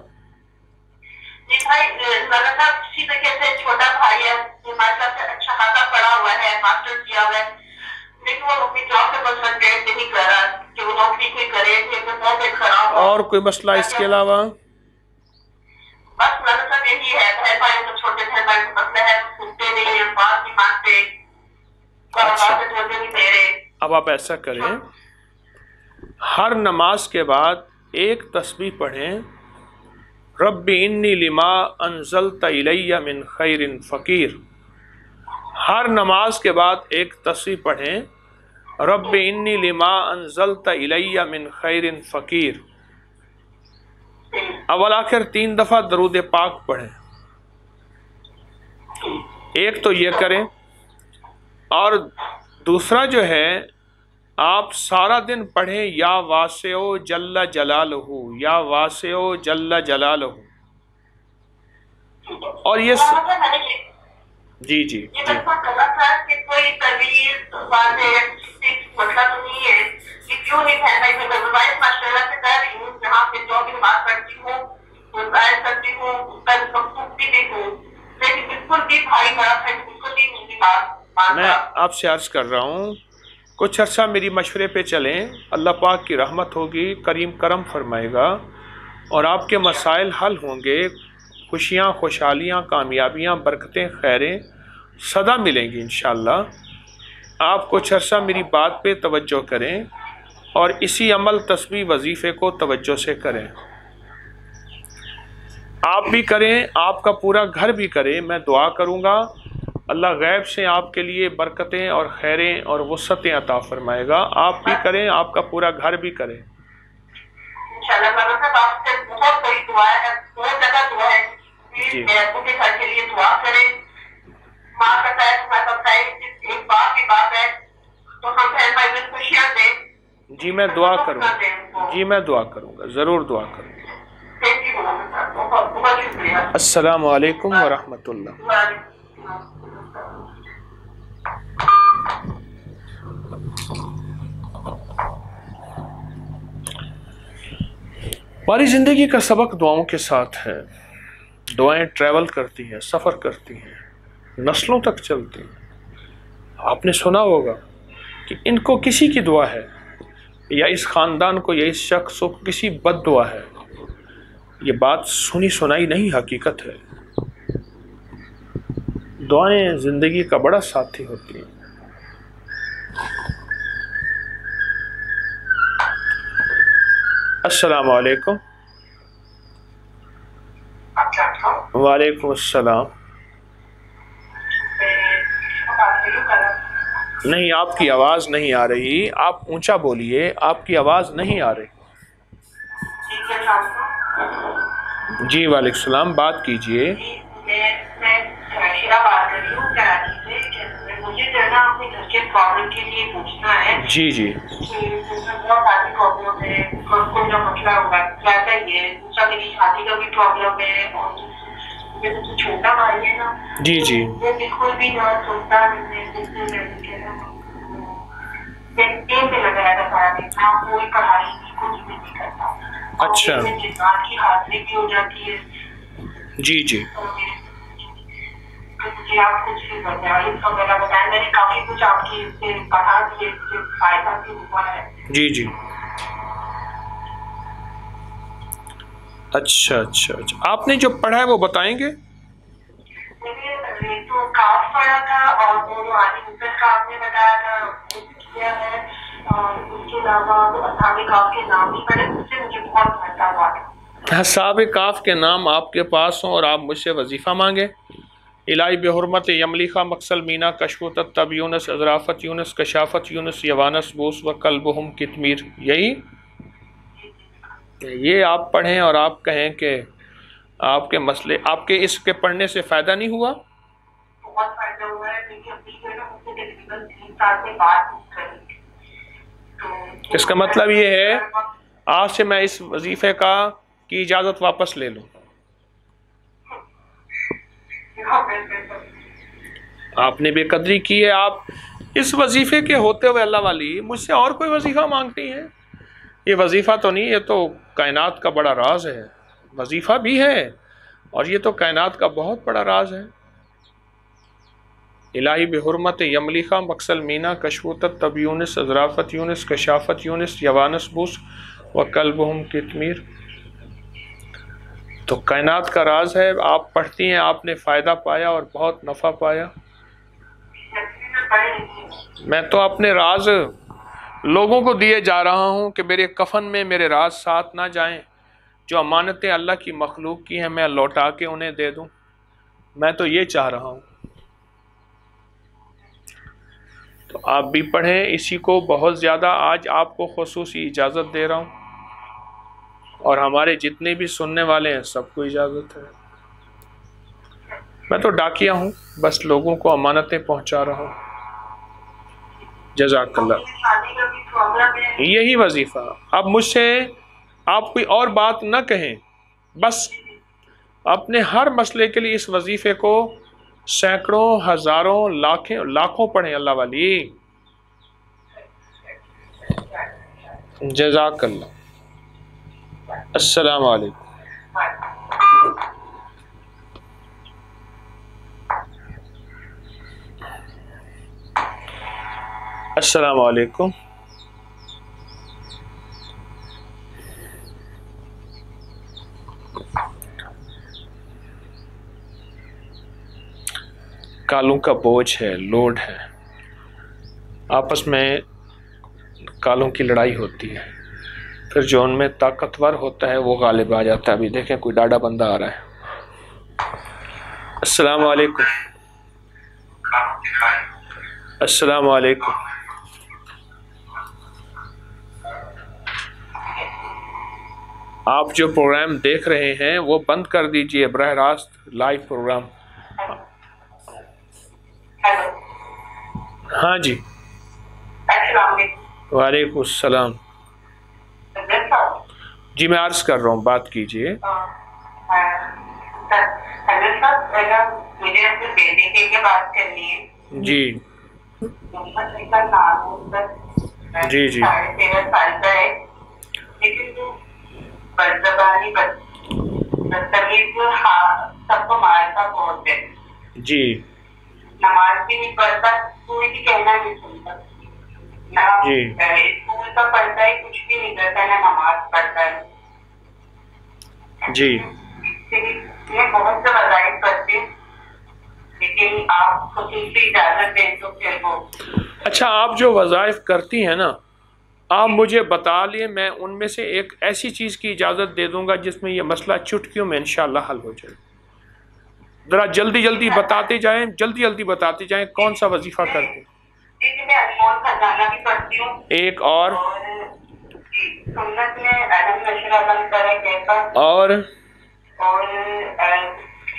جی بھائی لانا صاحب اسی طریقے سے چھوٹا بھائی ہے، ماشاء اللہ سے اچھا خاصا پڑھا ہوا ہے، ماسٹر کیا ہوا ہے، لیکن وہ اپنی جاب سے کنسنٹریٹ نہیں کر رہا کہ وہ نوکری کوئی کرے کہ وہ پہ کھڑا ہو۔ اور کوئی مسئلہ اس کے علاوہ؟ بس لانا صاحب یہی ہے، بہن بھائیوں کو چھوٹے بہن بھائی کو مسئلہ ہے، سنتے نہیں ہیں، بات نہیں مانتے، بات سے جوڑنے نہیں دے رہے۔ اب آپ ایسا کریں، ہر نماز کے بعد ایک تسبیح پڑھیں، رب انی لما انزلت الی من خیر فقیر۔ ہر نماز کے بعد ایک تسبیح پڑھیں، رب انی لما انزلت الی من خیر فقیر۔ اول آخر 3 دفعہ درود پاک پڑھیں۔ ایک تو یہ کریں، اور دوسرا جو ہے آپ سارا دن پڑھیں یا واسع جل جلالہ، یا واسع جل جلالہ۔ اور یہ جی جی جی۔ کوئی طویل واضح مطلب نہیں ہے کہ کیوں نہیں ہے، میں روایت ماشاءاللہ سے کر رہی ہوں، جہاں پہ جو بھی نماز پڑھتی ہوں ظاہر کرتی ہوں، سوکھتی بھی ہوں، لیکن بالکل بھی بھائی طرف ہے، بالکل بھی میری بات مانتا۔ میں آپ سے عرض کر رہا ہوں، کچھ عرصہ میری مشورے پہ چلیں، اللہ پاک کی رحمت ہوگی، کریم کرم فرمائے گا، اور آپ کے مسائل حل ہوں گے، خوشیاں خوشحالیاں کامیابیاں برکتیں خیریں سدا ملیں گی انشاءاللہ۔ آپ کچھ عرصہ میری بات پہ توجہ کریں، اور اسی عمل تسبیح وظیفے کو توجہ سے کریں، آپ بھی کریں، آپ کا پورا گھر بھی کرے۔ میں دعا کروں گا، اللہ غیب سے آپ کے لیے برکتیں اور خیریں اور وسعتیں عطا فرمائے گا۔ آپ بھی کریں، آپ کا پورا گھر بھی کرے۔ انشاءاللہ مولانا صاحب آپ سے بہت بڑی دعا ہے، بہت زیادہ دعا ہے، پلیز میرے ابو کے گھر کے لیے دعا کریں۔ ماں کا خیر تمہارا خیر ایک باپ کی بات ہے، تو ہم بہن بھائی میں خوشیاں دیں۔ جی میں دعا کروں گا، جی میں دعا کروں گا، ضرور دعا کروں گا۔ تھینک یو مولانا صاحب، بہت بہت شکریہ۔ السلام علیکم ورحمۃ اللہ۔ ہماری زندگی کا سبق دعاؤں کے ساتھ ہے۔ دعائیں ٹریول کرتی ہیں، سفر کرتی ہیں، نسلوں تک چلتی ہیں۔ آپ نے سنا ہوگا کہ ان کو کسی کی دعا ہے، یا اس خاندان کو یا اس شخص کو کسی بد دعا ہے، یہ بات سنی سنائی نہیں، حقیقت ہے۔ دعائیں زندگی کا بڑا ساتھی ہوتی ہیں۔ السلام علیکم۔ وعلیکم السلام۔ نہیں، آپ کی آواز نہیں آ رہی، آپ اونچا بولیے، آپ کی آواز نہیں آ رہی۔ جی وعلیکم السلام، بات کیجئے۔ میں بات کر رہی ہوں کراچی سے، مجھے جو نا اپنے گھر کے پرابلم کے لیے پوچھنا ہے. جی جی. بہت ساری پرابلم ہے, کوئی نہ مسئلہ ہوگا کیا چاہیے. دوسرا میری شادی کا بھی پرابلم ہے, اور میرا سب سے چھوٹا بھائی ہے نا. جی جی. وہ بالکل بھی نہ سنتا نہیں پہ لگایا تھا سارا دن, نہ کوئی پڑھائی کچھ بھی نہیں کرتا. اچھا. جسمان کی حاضری بھی ہو جاتی ہے. جی جی. مجھے آپ کچھ بتائیں وغیرہ بتائیں. میں نے کافی کچھ آپ کی سے پڑھا کہ فائدہ بھی ہوا ہے. جی جی. اچھا اچھا اچھا, آپ نے جو پڑھا ہے وہ بتائیں گے؟ میں نے تو کاف پڑھا تھا, اور وہ جو عالی مفت کا آپ نے بتایا تھا وہ کیا ہے, اور اس کے علاوہ اصحاب کاف کے نام بھی پڑھے, اس سے مجھے بہت فائدہ ہوا ہے. اصحاب کاف کے نام آپ کے پاس ہوں اور آپ مجھ سے وظیفہ مانگے. الہی بحرمت یملیخہ مقصل مینا کشف تب یونس اضرافت یونس کشافت یونس یوانس بوس و قلبہم کتمیر, یہی یہ آپ پڑھیں اور آپ کہیں کہ آپ کے مسئلے, آپ کے اس کے پڑھنے سے فائدہ نہیں ہوا؟ بہت فائدہ ہوا ہے, کیونکہ ابھی جو ہے نا مجھ سے تقریباً 3 سال سے بات نہیں کری. اس کا مطلب یہ ہے آج سے میں اس وظیفے کی اجازت واپس لے لوں. آپ نے بے قدری کی ہے. آپ اس وظیفے کے ہوتے ہوئے اللہ والی مجھ سے اور کوئی وظیفہ مانگتی ہیں؟ یہ وظیفہ تو نہیں, یہ تو کائنات کا بڑا راز ہے. وظیفہ بھی ہے اور یہ تو کائنات کا بہت بڑا راز ہے. الہی بحرمت یملیخہ مقصل مینا کشوتت تب یونس اضرافت یونس کشافت یونس یوانس بوس و قلبہم کتمیر. تو کائنات کا راز ہے. آپ پڑھتی ہیں, آپ نے فائدہ پایا اور بہت نفع پایا. میں تو اپنے راز لوگوں کو دیے جا رہا ہوں کہ میرے کفن میں میرے راز ساتھ نہ جائیں. جو امانتیں اللہ کی مخلوق کی ہیں میں لوٹا کے انہیں دے دوں. میں تو یہ چاہ رہا ہوں. تو آپ بھی پڑھیں اسی کو بہت زیادہ. آج آپ کو خصوصی اجازت دے رہا ہوں, اور ہمارے جتنے بھی سننے والے ہیں سب کو اجازت ہے. میں تو ڈاکیا ہوں, بس لوگوں کو امانتیں پہنچا رہا ہوں. جزاک اللہ. یہی وظیفہ. اب مجھ سے آپ کوئی اور بات نہ کہیں, بس اپنے ہر مسئلے کے لیے اس وظیفے کو سینکڑوں ہزاروں لاکھوں پڑھیں اللہ والی. جزاک اللہ. السلام علیکم. السلام علیکم. کالوں کا بوجھ ہے, لوڈ ہے, آپس میں کالوں کی لڑائی ہوتی ہے, پھر جو ان میں طاقتور ہوتا ہے وہ غالب آ جاتا ہے. ابھی دیکھیں کوئی ڈاڈا بندہ آ رہا ہے. السلام علیکم. السلام علیکم. آپ جو پروگرام دیکھ رہے ہیں وہ بند کر دیجئے, براہ راست لائیو پروگرام. ہاں جی. السلام علیکم. وعلیکم السلام. جی میں عرض کر رہا ہوں, بات کیجئے. مجھے اپنے بیٹے کے لیے بات کرنی ہے. جی جی جی. 13.5 سال کا ہے, لیکن وہ بدزبانی بدتمیز سب کو مارتا بہت ہے. جی. نماز بھی نہیں پڑھتا, کوئی بھی کہنا نہیں سنتا. اسکول کا پڑھتا ہے, کچھ بھی نہیں کرتا, نہ نماز پڑھتا ہے. جی. میں بہت سے وظائف کرتی ہوں, لیکن آپ خصوصی اجازت دیں تو پھر وہ. اچھا, آپ جو وظائف کرتی ہیں نا, آپ مجھے بتا لیں, میں ان میں سے ایک ایسی چیز کی اجازت دے دوں گا جس میں یہ مسئلہ چٹکیوں میں انشاءاللہ حل ہو جائے. ذرا جلدی جلدی بتاتے جائیں, جلدی جلدی بتاتے جائیں کون سا وظیفہ کرتے ہیں. میں انمول خزانہ بھی پڑھتی ہوں. ایک اور سنت میں علم نشر علم کرے کیسا, اور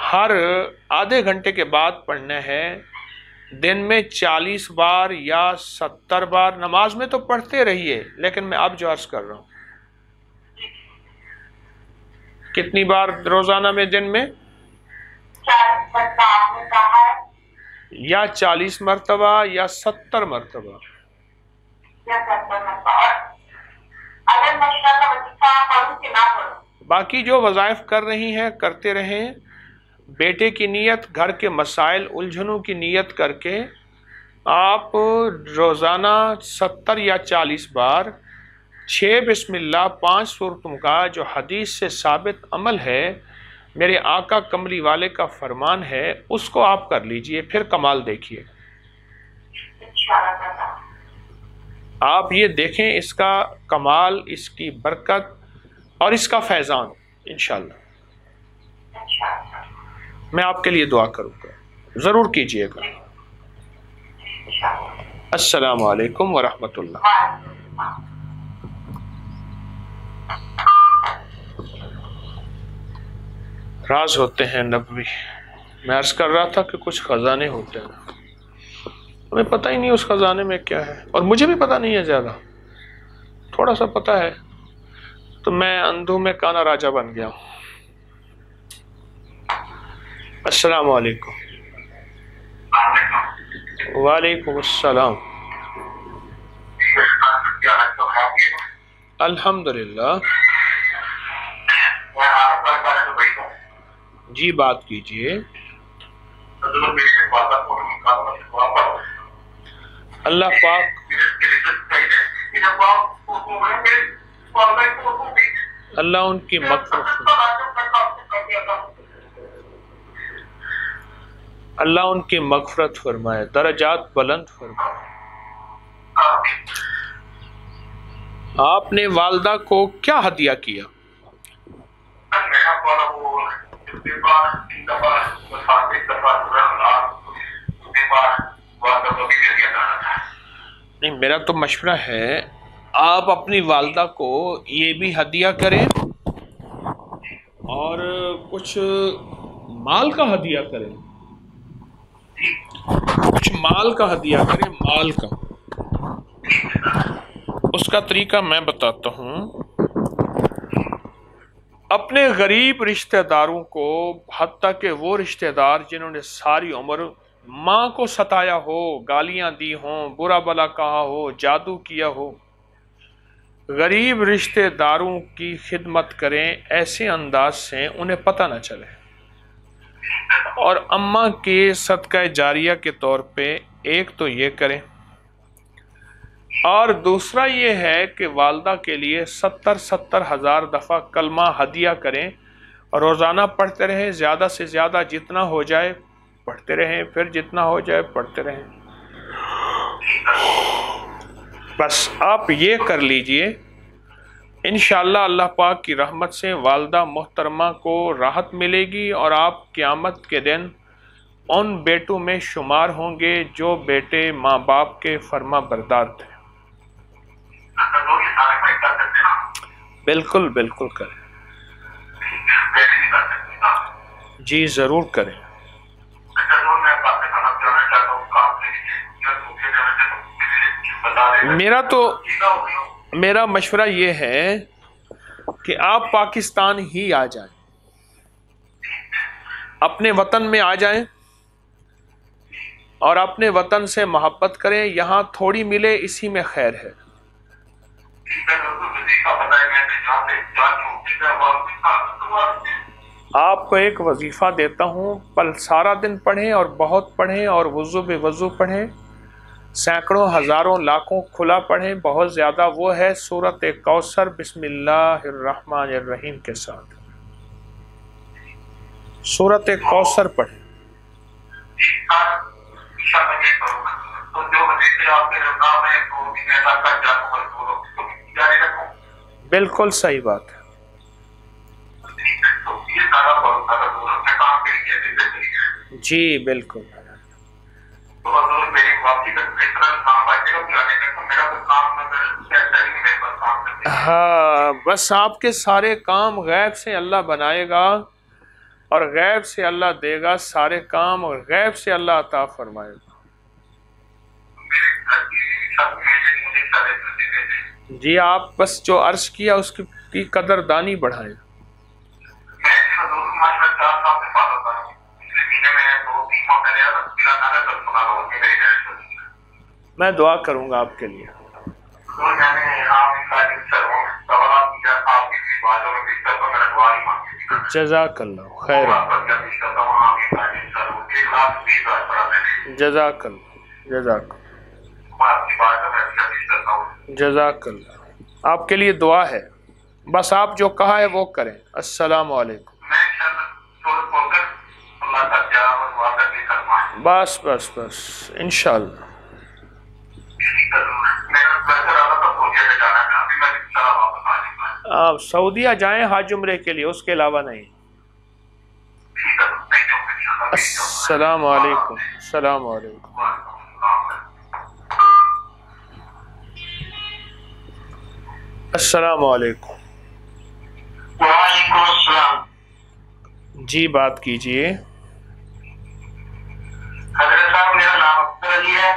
ہر آدھے گھنٹے کے بعد پڑھنا ہے، دن میں 40 بار یا 70 بار. نماز میں تو پڑھتے رہیے، لیکن میں اب جو عرض کر رہا ہوں کتنی بار روزانہ میں، دن میں 40 مرتبہ آپ نے کہا ہے، یا 40 مرتبہ یا 70 مرتبہ. یا 70 مرتبہ. اور اگر میں شاہ کا وظیفہ پڑھوں کہ نہ پڑھوں؟ باقی جو وظائف کر رہی ہیں کرتے رہیں. بیٹے کی نیت، گھر کے مسائل الجھنوں کی نیت کر کے آپ روزانہ 70 یا 40 بار 6 بسم اللہ 5 سورتوں کا جو حدیث سے ثابت عمل ہے، میرے آقا کملی والے کا فرمان ہے، اس کو آپ کر لیجئے، پھر کمال دیکھیے. آپ یہ دیکھیں اس کا کمال، اس کی برکت اور اس کا فیضان انشاءاللہ. میں آپ کے لیے دعا کروں گا، ضرور کیجئے گا. السلام علیکم ورحمۃ اللہ. راز ہوتے ہیں نبوی. میں عرض کر رہا تھا کہ کچھ خزانے ہوتے ہیں، ہمیں پتہ ہی نہیں اس خزانے میں کیا ہے، اور مجھے بھی پتہ نہیں ہے، زیادہ تھوڑا سا پتہ ہے، تو میں اندھوں میں کانا راجہ بن گیا ہوں. السلام علیکم. وعلیکم السلام. الحمدللہ. جی بات کیجئے. اللہ پاک اللہ ان کی مغفرت اللہ ان کی مغفرت فرمائے، درجات بلند فرمائے. آپ نے والدہ کو کیا ہدیہ کیا؟ نہیں، میرا تو مشورہ ہے آپ اپنی والدہ کو یہ بھی ہدیہ کریں اور کچھ مال کا ہدیہ کریں، کچھ مال کا ہدیہ کریں، مال کا. اس کا طریقہ میں بتاتا ہوں. اپنے غریب رشتہ داروں کو، حتیٰ کہ وہ رشتہ دار جنہوں نے ساری عمر ماں کو ستایا ہو، گالیاں دی ہوں، برا بلا کہا ہو، جادو کیا ہو، غریب رشتہ داروں کی خدمت کریں ایسے انداز سے انہیں پتہ نہ چلے. اور اماں کے صدقہ جاریہ کے طور پہ ایک تو یہ کریں، اور دوسرا یہ ہے کہ والدہ کے لیے 70 ہزار دفعہ کلمہ ہدیہ کریں اور روزانہ پڑھتے رہیں، زیادہ سے زیادہ جتنا ہو جائے پڑھتے رہیں، پھر جتنا ہو جائے پڑھتے رہیں. بس آپ یہ کر لیجئے، انشاءاللہ اللہ پاک کی رحمت سے والدہ محترمہ کو راحت ملے گی، اور آپ قیامت کے دن ان بیٹوں میں شمار ہوں گے جو بیٹے ماں باپ کے فرما بردار تھے. بالکل بالکل کریں. جی ضرور کریں. میرا مشورہ یہ ہے کہ آپ پاکستان ہی آ جائیں، اپنے وطن میں آ جائیں اور اپنے وطن سے محبت کریں. یہاں تھوڑی ملے اسی میں خیر ہے. آپ کو ایک وظیفہ دیتا ہوں، پل سارا دن پڑھیں اور بہت پڑھیں، اور وضو بے وضو پڑھیں، سینکڑوں ہزاروں لاکھوں کھلا پڑھیں، بہت زیادہ. وہ ہے سورۃ کوثر بسم اللہ الرحمن الرحیم کے ساتھ. سورۃ کوثر پڑھیں. بالکل صحیح بات ہے. جی بالکل. ہاں بس آپ کے سارے کام غیب سے اللہ بنائے گا. اور غیب سے اللہ دے گا سارے کام، اور غیب سے اللہ عطا فرمائے گا۔ جی آپ بس جو عرض کیا اس کی قدر دانی بڑھائیں۔ میں دعا کروں گا آپ کے لیے۔ جزاک اللہ خیر، جزاک اللہ، جزاک جزاک اللہ، آپ کے لیے دعا ہے، بس آپ جو کہا ہے وہ کریں۔ السلام علیکم۔ بس بس بس انشاءاللہ۔ آپ سعودیہ جائیں حج عمرے کے لیے، اس کے علاوہ نہیں۔ السلام علیکم، السلام علیکم۔ السلام علیکم۔ وعلیکم السلام۔ جی بات کیجئے۔ حضرت صاحب میرا نام اختر علی ہے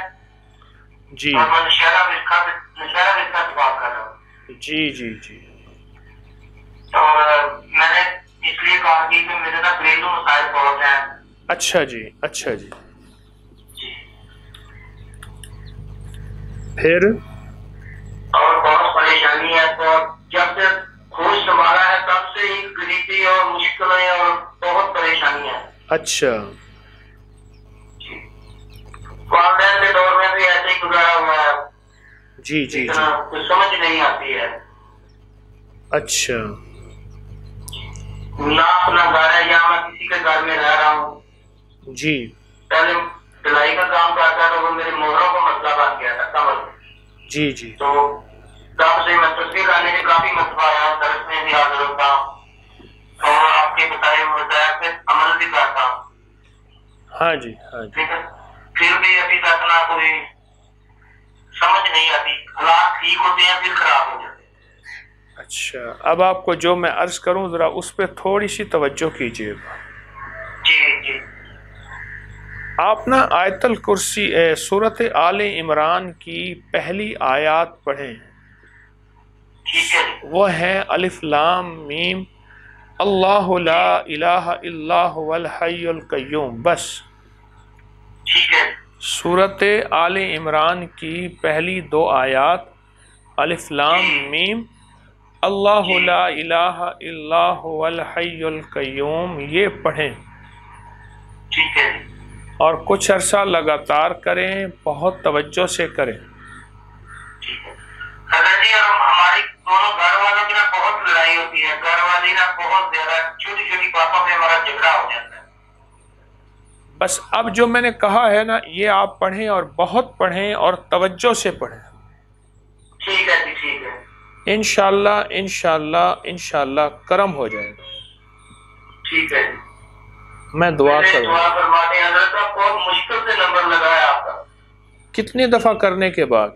جی اور میں نشہرہ ملکہ سے بات کر رہا ہوں۔ جی جی جی اور میں نے اس لیے کہا کہ میرے نا گھریلو مسائل بہت ہیں۔ اچھا جی، اچھا جی، جی پھر اور بہت پریشانی ہے، تو جب سے ہوش سنبھالا ہے تب سے ہی غریبی اور مشکلیں اور بہت پریشانی ہے۔ اچھا والدین کے دور میں بھی ایسے ہی گزارا ہوا ہے۔ جی جی جی، کچھ سمجھ نہیں آتی ہے، اچھا نہ اپنا گھر ہے یا میں کسی کے گھر میں رہ رہا ہوں۔ جی پہلے سلائی کا کام کرتا تھا، وہ میرے مہروں کا مسئلہ بن گیا تھا کمر میں۔ جی جی، تو تب سے میں تصویر لانے کے کافی مرتبہ آیا، درس میں بھی حاضر ہوتا ہوں اور آپ کے بتائے ہوئے پہ عمل بھی کرتا ہوں، ہاں جی ہاں جی، لیکن پھر بھی ابھی تک نہ کوئی سمجھ نہیں آتی، حالات ٹھیک ہوتے ہیں پھر خراب ہو جاتے ہیں۔ اچھا اب آپ کو جو میں عرض کروں ذرا اس پہ تھوڑی سی توجہ کیجیے گا۔ جی جی آپ نا آیت الکرسی سورۃ آل عمران کی پہلی آیات پڑھیں، ٹھیک ہے جی۔ وہ ہے الف لام میم اللہ لا الہ الا هو الحی القیوم، بس۔ ٹھیک ہے سورۃ آل عمران کی پہلی 2 آیات الف لام میم اللہ لا الہ الا هو الحی القیوم یہ پڑھیں، ٹھیک ہے جی۔ اور کچھ عرصہ لگاتار کریں، بہت توجہ سے کریں۔ حضرت جی ہماری دونوں گھر والوں کی نا بہت لڑائی ہوتی ہے، گھر والی نا بہت زیادہ چھوٹی چھوٹی باتوں پہ ہمارا جھگڑا ہو جاتا ہے۔ بس اب جو میں نے کہا ہے نا یہ آپ پڑھیں، اور بہت پڑھیں اور توجہ سے پڑھیں۔ ٹھیک ہے جی، ٹھیک ہے انشاءاللہ انشاءاللہ انشاءاللہ کرم ہو جائے گا۔ ٹھیک ہے جی۔ میں دعا کروں دعا فرما دیں حضرت صاحب، بہت مشکل سے نمبر لگایا آپ کا۔ کتنی دفعہ کرنے کے بعد؟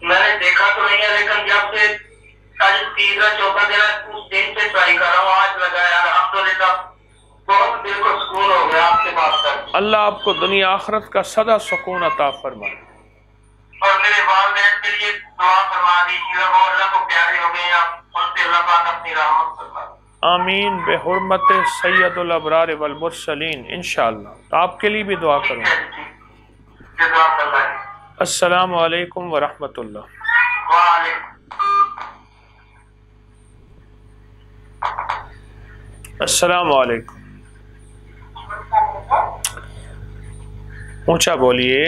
میں نے دیکھا تو نہیں ہے، لیکن جب سے آج تیسرا چوتھا دن ہے اس دن سے ٹرائی کر رہا ہوں، آج لگایا الحمدللہ، بہت دل کو سکون ہو گیا آپ سے بات کر کے۔ اللہ آپ کو دنیا آخرت کا سدا سکون عطا فرمائے۔ اور میرے والدین کے لیے دعا فرما دیجیے، وہ اللہ کو پیارے ہو گئے، ان سے اللہ پاک اپنی رحمت فرما۔ آمین بحرمت سید الابرار والمرسلین انشاءاللہ۔ تو آپ کے لیے بھی دعا کروں۔ جزاک اللہ۔ السلام علیکم ورحمۃ اللہ۔ وعلیکم۔ السلام علیکم، اونچا بولیے۔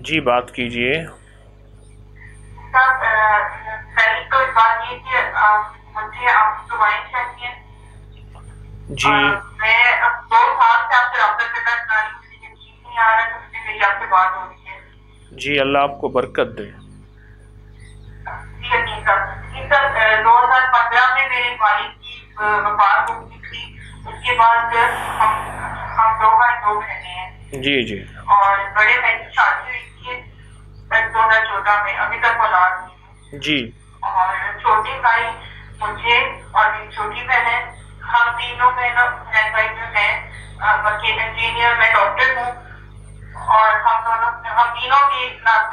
جی بات کیجئے۔ جی میں اب 2 سال سے آپ سے رابطہ کرنا چاہ رہی ہوں، مجھے یقین نہیں آ رہا ہے کہ مجھے میری آپ سے بات ہو رہی ہے۔ جی اللہ آپ کو برکت دے۔ یقین سر 2015 میں میرے والد کی وفات ہو گئی تھی، اس کے بعد ہم 2 بھائی 2 بہنیں ہیں۔ جی جی اور بڑے بہن کی شادی ہوئی تھی 2014 میں، ابھی تک اولاد نہیں ہے۔ جی اور چھوٹے بھائی مجھے اور میری چھوٹی بہن ہے، ہم تینوں بہن بھائی جو ہیں انجینئر، میں ڈاکٹر ہوں، اور ہم تینوں کی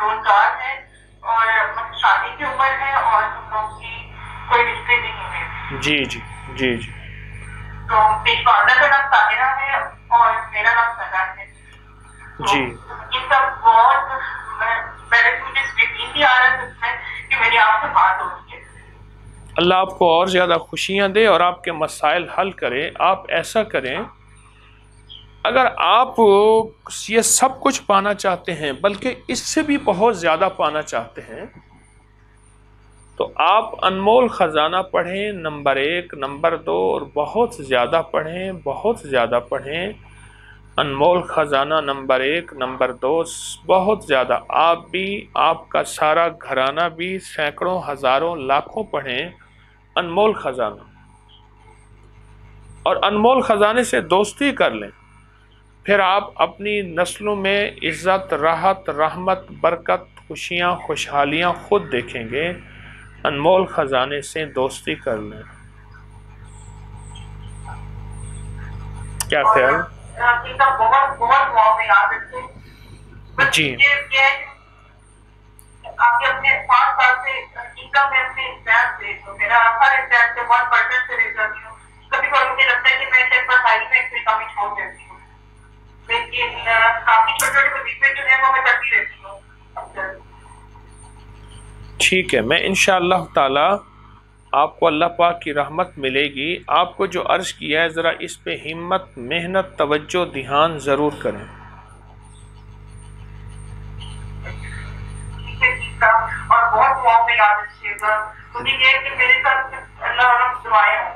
روزگار ہے اور شادی کی عمر ہے اور ہم لوگ کی کوئی رشتے نہیں ہے۔ جی جی جی جی تو میری والدہ کا نام طاہرہ ہے اور میرا نام سنا ہے۔ جی یہ سب بہت پہلے مجھے یقین نہیں آ رہا تھا کہ میری آپ سے بات ہو رہی ہے۔ اللہ آپ کو اور زیادہ خوشیاں دے اور آپ کے مسائل حل کرے۔ آپ ایسا کریں، اگر آپ یہ سب کچھ پانا چاہتے ہیں بلکہ اس سے بھی بہت زیادہ پانا چاہتے ہیں تو آپ انمول خزانہ پڑھیں، نمبر 1، نمبر 2، اور بہت زیادہ پڑھیں، بہت زیادہ پڑھیں۔ انمول خزانہ نمبر 1، نمبر 2 بہت زیادہ، آپ بھی، آپ کا سارا گھرانہ بھی، سینکڑوں، ہزاروں، لاکھوں پڑھیں انمول خزانہ، اور انمول خزانے سے دوستی کر لیں۔ پھر آپ اپنی نسلوں میں عزت، راحت، رحمت، برکت، خوشیاں، خوشحالیاں خود دیکھیں گے۔ انمول خزانے سے دوستی کر لیں۔ کیا خیال؟ بہت بہت دعا میں یاد رکھیں۔ جی آپ کے اپنے 5 سال سے انکم میں اپنے ایگزام دے دو، میرا ہر ایگزام سے 1% سے رہ جاتی ہوں۔ کبھی کبھی مجھے لگتا ہے کہ میں شاید پڑھائی میں کوئی کمی چھوڑ دیتی ہوں، لیکن کافی چھوٹے چھوٹے وظیفے جو ہیں وہ میں کرتی رہتی ہوں۔ ٹھیک ہے، میں انشاءاللہ تعالی آپ کو اللہ پاک کی رحمت ملے گی۔ آپ کو جو عرض کیا ہے ذرا اس پہ ہمت، محنت، توجہ، دھیان ضرور کریں۔ اور بہت دعاؤں میں یاد رکھیے گا، مجھے یہ ہے کہ میرے ساتھ اللہ رب دعائیں ہوں۔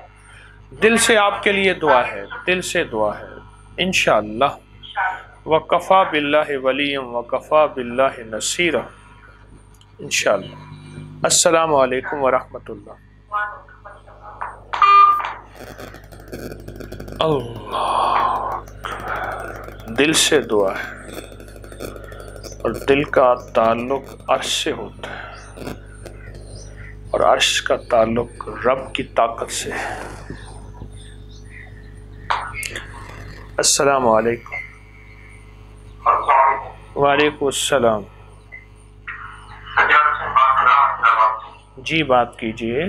دل سے آپ کے لیے دعا ہے، دل سے دعا ہے انشاءاللہ۔ وَقَفَى بِاللَّهِ وَلِيًّا وَقَفَى بِاللَّهِ نَصِيرًا انشاءاللہ۔ السلام علیکم ورحمۃ اللہ۔ اللہ دل سے دعا ہے، اور دل کا تعلق عرش سے ہوتا ہے، اور عرش کا تعلق رب کی طاقت سے ہے۔ السلام علیکم۔ وعلیکم السلام۔ جی بات کیجئے۔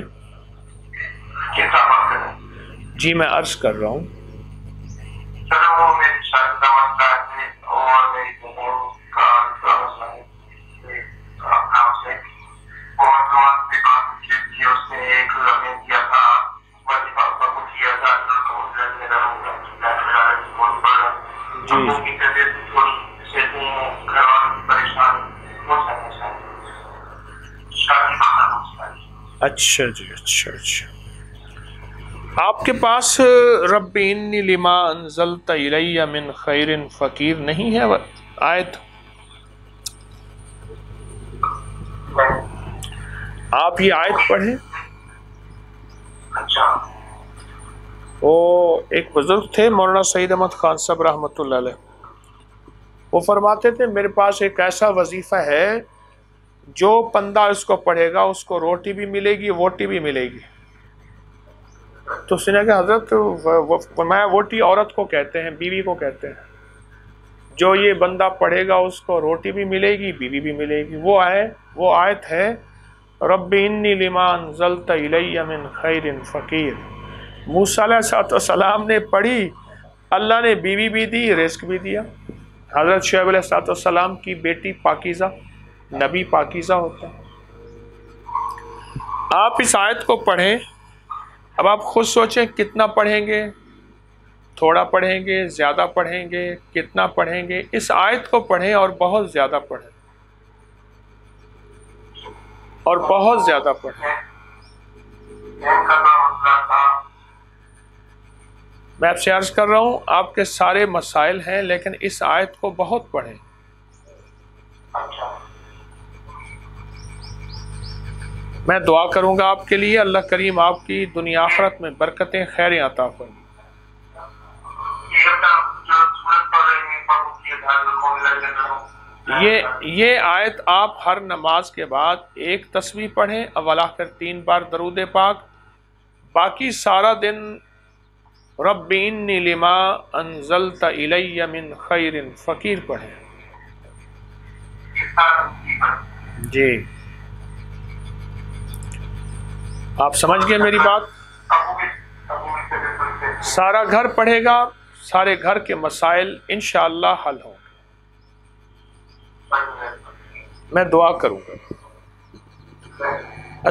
جی میں عرض کر رہا ہوں۔ اچھا جی، اچھا اچھا۔ آپ کے پاس رب انی لما انزلت الی من خیر فقیر نہیں ہے آیت؟ آپ یہ آیت پڑھیں۔ وہ ایک بزرگ تھے مولانا سعید احمد خان صاحب رحمۃ اللہ علیہ، وہ فرماتے تھے میرے پاس ایک ایسا وظیفہ ہے جو بندہ اس کو پڑھے گا اس کو روٹی بھی ملے گی، ووٹی بھی ملے گی۔ تو سنا کہ حضرت فرمایا ووٹی عورت کو کہتے ہیں، بیوی کو کہتے ہیں، جو یہ بندہ پڑھے گا اس کو روٹی بھی ملے گی، بیوی بھی ملے گی۔ وہ آیت ہے رب انی لما انزلت الی من خیر فقیر۔ موسیٰ علیہ السلام نے پڑھی، اللہ نے بیوی بھی دی، رزق بھی دیا۔ حضرت شعیب علیہ السلام کی بیٹی پاکیزہ، نبی پاکیزہ ہوتا ہے۔ آپ اس آیت کو پڑھیں۔ اب آپ خود سوچیں کتنا پڑھیں گے، تھوڑا پڑھیں گے، زیادہ پڑھیں گے، کتنا پڑھیں گے۔ اس آیت کو پڑھیں اور بہت زیادہ پڑھیں، اور بہت زیادہ پڑھیں۔ میں آپ سے عرض کر رہا ہوں آپ کے سارے مسائل ہیں، لیکن اس آیت کو بہت پڑھیں۔ میں دعا کروں گا آپ کے لیے، اللہ کریم آپ کی دنیا آخرت میں برکتیں، خیریں عطا فرمائے۔ یہ آیت آپ ہر نماز کے بعد ایک تسبیح پڑھیں، اول آخر 3 بار درود پاک، باقی سارا دن رب انی لما انزلت الی من خیر فقیر پڑھیں. جی آپ سمجھ گئے میری بات؟ سارا گھر پڑھے گا، سارے گھر کے مسائل انشاءاللہ حل ہوں گے. میں دعا کروں گا.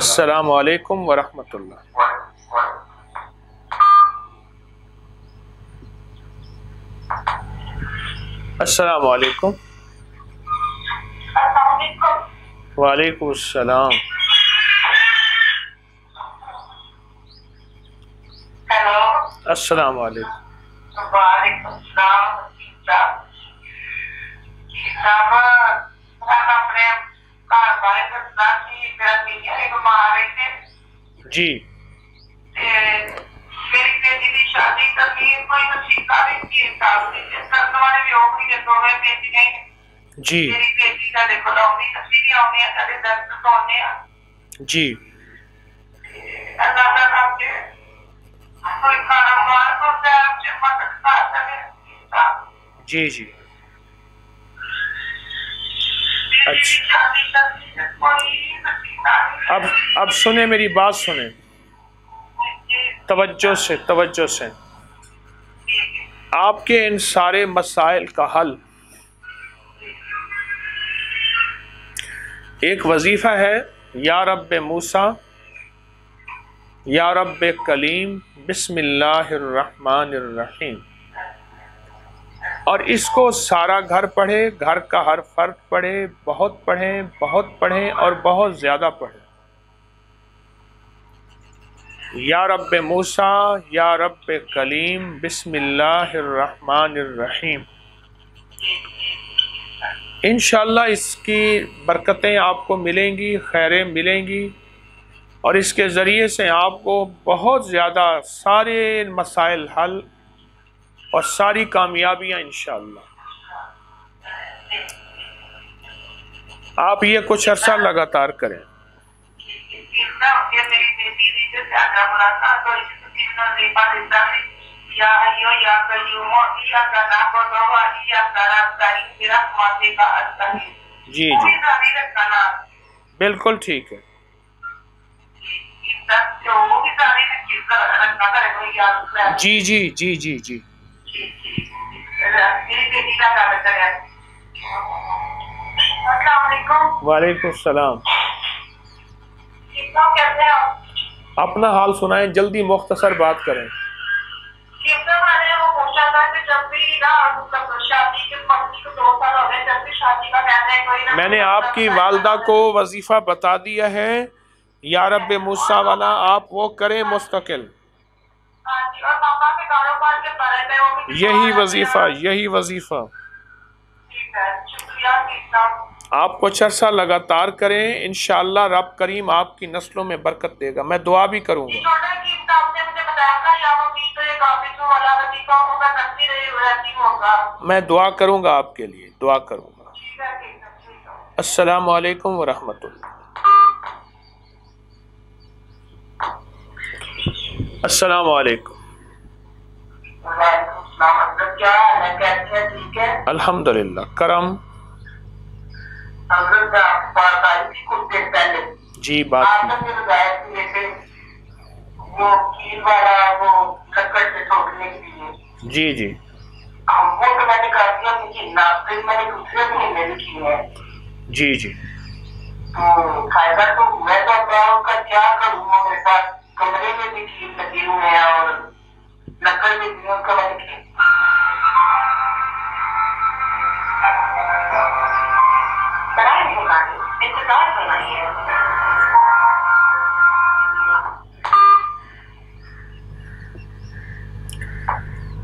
السلام علیکم ورحمۃ اللہ. السلام علیکم. وعلیکم السلام. السلام علیکم. وعلیکم السلام. جی میری بیٹی کی شادی کرنی ہے، کوئی وسیلہ بھی کی حساب سے ہمارے بھی اوپری کے دو میں بیٹی نہیں. جی میری بیٹی کا دیکھو لوگی کسی بھی آنے ہیں کدے درد سونے ہیں. جی اللہ تعالیٰ آپ کے کوئی کاروبار کو سے آپ سے مدد کر سکے. جی جی اچھا شادی کرنی ہے، کوئی وسیلہ نہیں. اب سنیں میری بات سنیں توجہ سے، توجہ سے. آپ کے ان سارے مسائل کا حل ایک وظیفہ ہے، یا رب موسیٰ یا رب کلیم بسم اللہ الرحمن الرحیم. اور اس کو سارا گھر پڑھے، گھر کا ہر فرد پڑھے، بہت پڑھیں، بہت پڑھیں اور بہت زیادہ پڑھیں. یا رب موسیٰ یا رب کلیم بسم اللہ الرحمن الرحیم. انشاءاللہ اس کی برکتیں آپ کو ملیں گی، خیریں ملیں گی، اور اس کے ذریعے سے آپ کو بہت زیادہ سارے مسائل حل اور ساری کامیابیاں انشاءاللہ. آپ یہ کچھ عرصہ لگاتار کریں. جی جی بالکل ٹھیک ہے. جی جی جی جی جی وعلیکم السلام. اپنا حال سنائیں، جلدی مختصر بات کریں. میں نے آپ کی والدہ کو وظیفہ بتا دیا ہے، یا رب موسیٰ والا آپ وہ کریں مستقل. یہی وظیفہ، یہی وظیفہ آپ کچھ عرصہ لگاتار کریں، انشاءاللہ رب کریم آپ کی نسلوں میں برکت دے گا. میں دعا بھی کروں گا. میں دعا کروں گا آپ کے لیے، دعا کروں گا. السلام علیکم ورحمۃ اللہ. السلام علیکم. الحمدللہ کرم. جی بات جی جی جی جی فائدہ تو میں تو کیا کروں، میرے پاس کمرے میں بھی کیل لگے ہوئے ہیں اور لکڑ میں بھی ان کا میں نے انتظار بنائی ہے.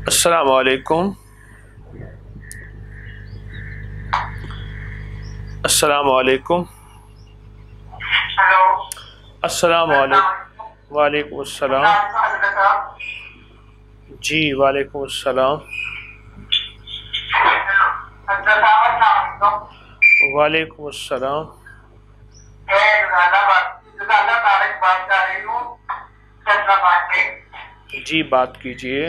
السلام علیکم. السلام علیکم. السلام علیکم. وعلیکم السلام. جی وعلیکم السلام. وعلیکم السلام. جی بات کیجئے.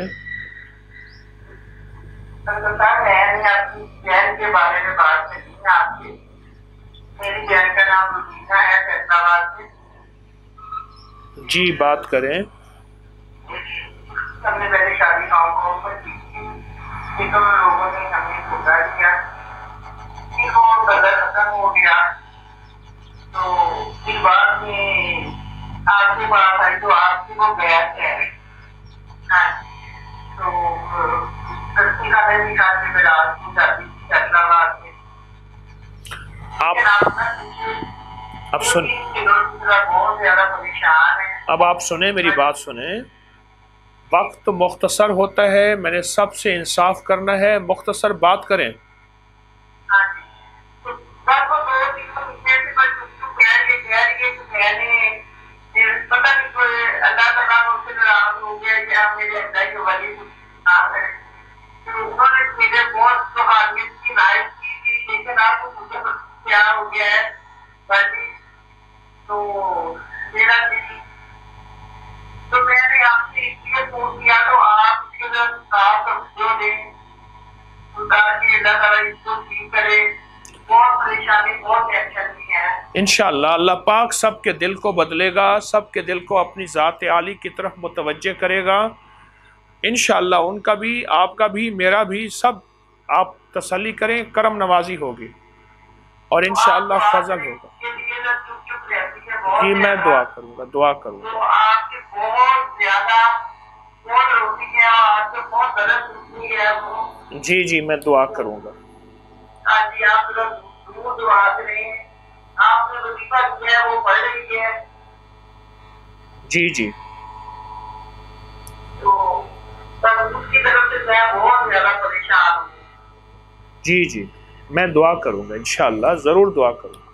میں نے اپنی بہن کے بارے میں بات کرنی ہے آپ کی. میری بہن کا نام روبینہ ہے فیصل آباد سے. جی بات کریں. ہم نے پہلے شادی ہانگ کانگ میں کی تھی، لیکن لوگوں نے ہمیں دھوکا دیا، پھر وہ قدر ختم ہو گیا. تو پھر بعد میں آپ کے پاس آئی تو آپ کی وہ گیا ہے. ہاں تو لڑکی کا میں نکال کے میرا کی جاتی تھی فیصل آباد میں. اب سن، بہت زیادہ پریشان ہے. اب آپ سنیں میری بات سنیں. وقت مختصر ہوتا ہے، میں نے سب سے انصاف کرنا ہے، مختصر بات کریں. ہاں جی. تو بس وہ 2 دن پیچھے سے بس کہہ رہی ہے کہ میں نے پتہ نہیں کوئی اللہ تعالیٰ مجھ سے ناراض ہو گیا کہ آپ میرے اللہ کے ولی کچھ ہے. تو انہوں نے مجھے بہت سہالیت کی رائے کی تھی، لیکن آپ کو مجھے کیا ہو گیا ہے باجی. تو میرا دل، تو میں نے آپ سے اس لیے فون کیا تو آپ اس کے اندر صاف جو دیں تاکہ اللہ تعالیٰ اس کو ٹھیک کرے. بہت پریشانی، بہت ٹینشن بھی ہے. انشاءاللہ اللہ پاک سب کے دل کو بدلے گا، سب کے دل کو اپنی ذات عالی کی طرف متوجہ کرے گا. انشاءاللہ ان کا بھی، آپ کا بھی، میرا بھی، سب آپ تسلی کریں، کرم نوازی ہوگی اور انشاءاللہ فضل ہوگا. جی میں دعا کروں گا، دعا کروں گا. تو آپ کی بہت زیادہ بہت روٹی ہے، آپ سے بہت درد ہوتی ہے وہ. جی جی میں دعا کروں گا. ہاں جی آپ ضرور دعا کریں. آپ نے وظیفہ کیا ہے وہ پڑھ رہی ہے. جی جی تو اس کی طرف سے میں بہت زیادہ پریشان ہوں. جی جی میں دعا کروں گا، انشاءاللہ ضرور دعا کروں گا.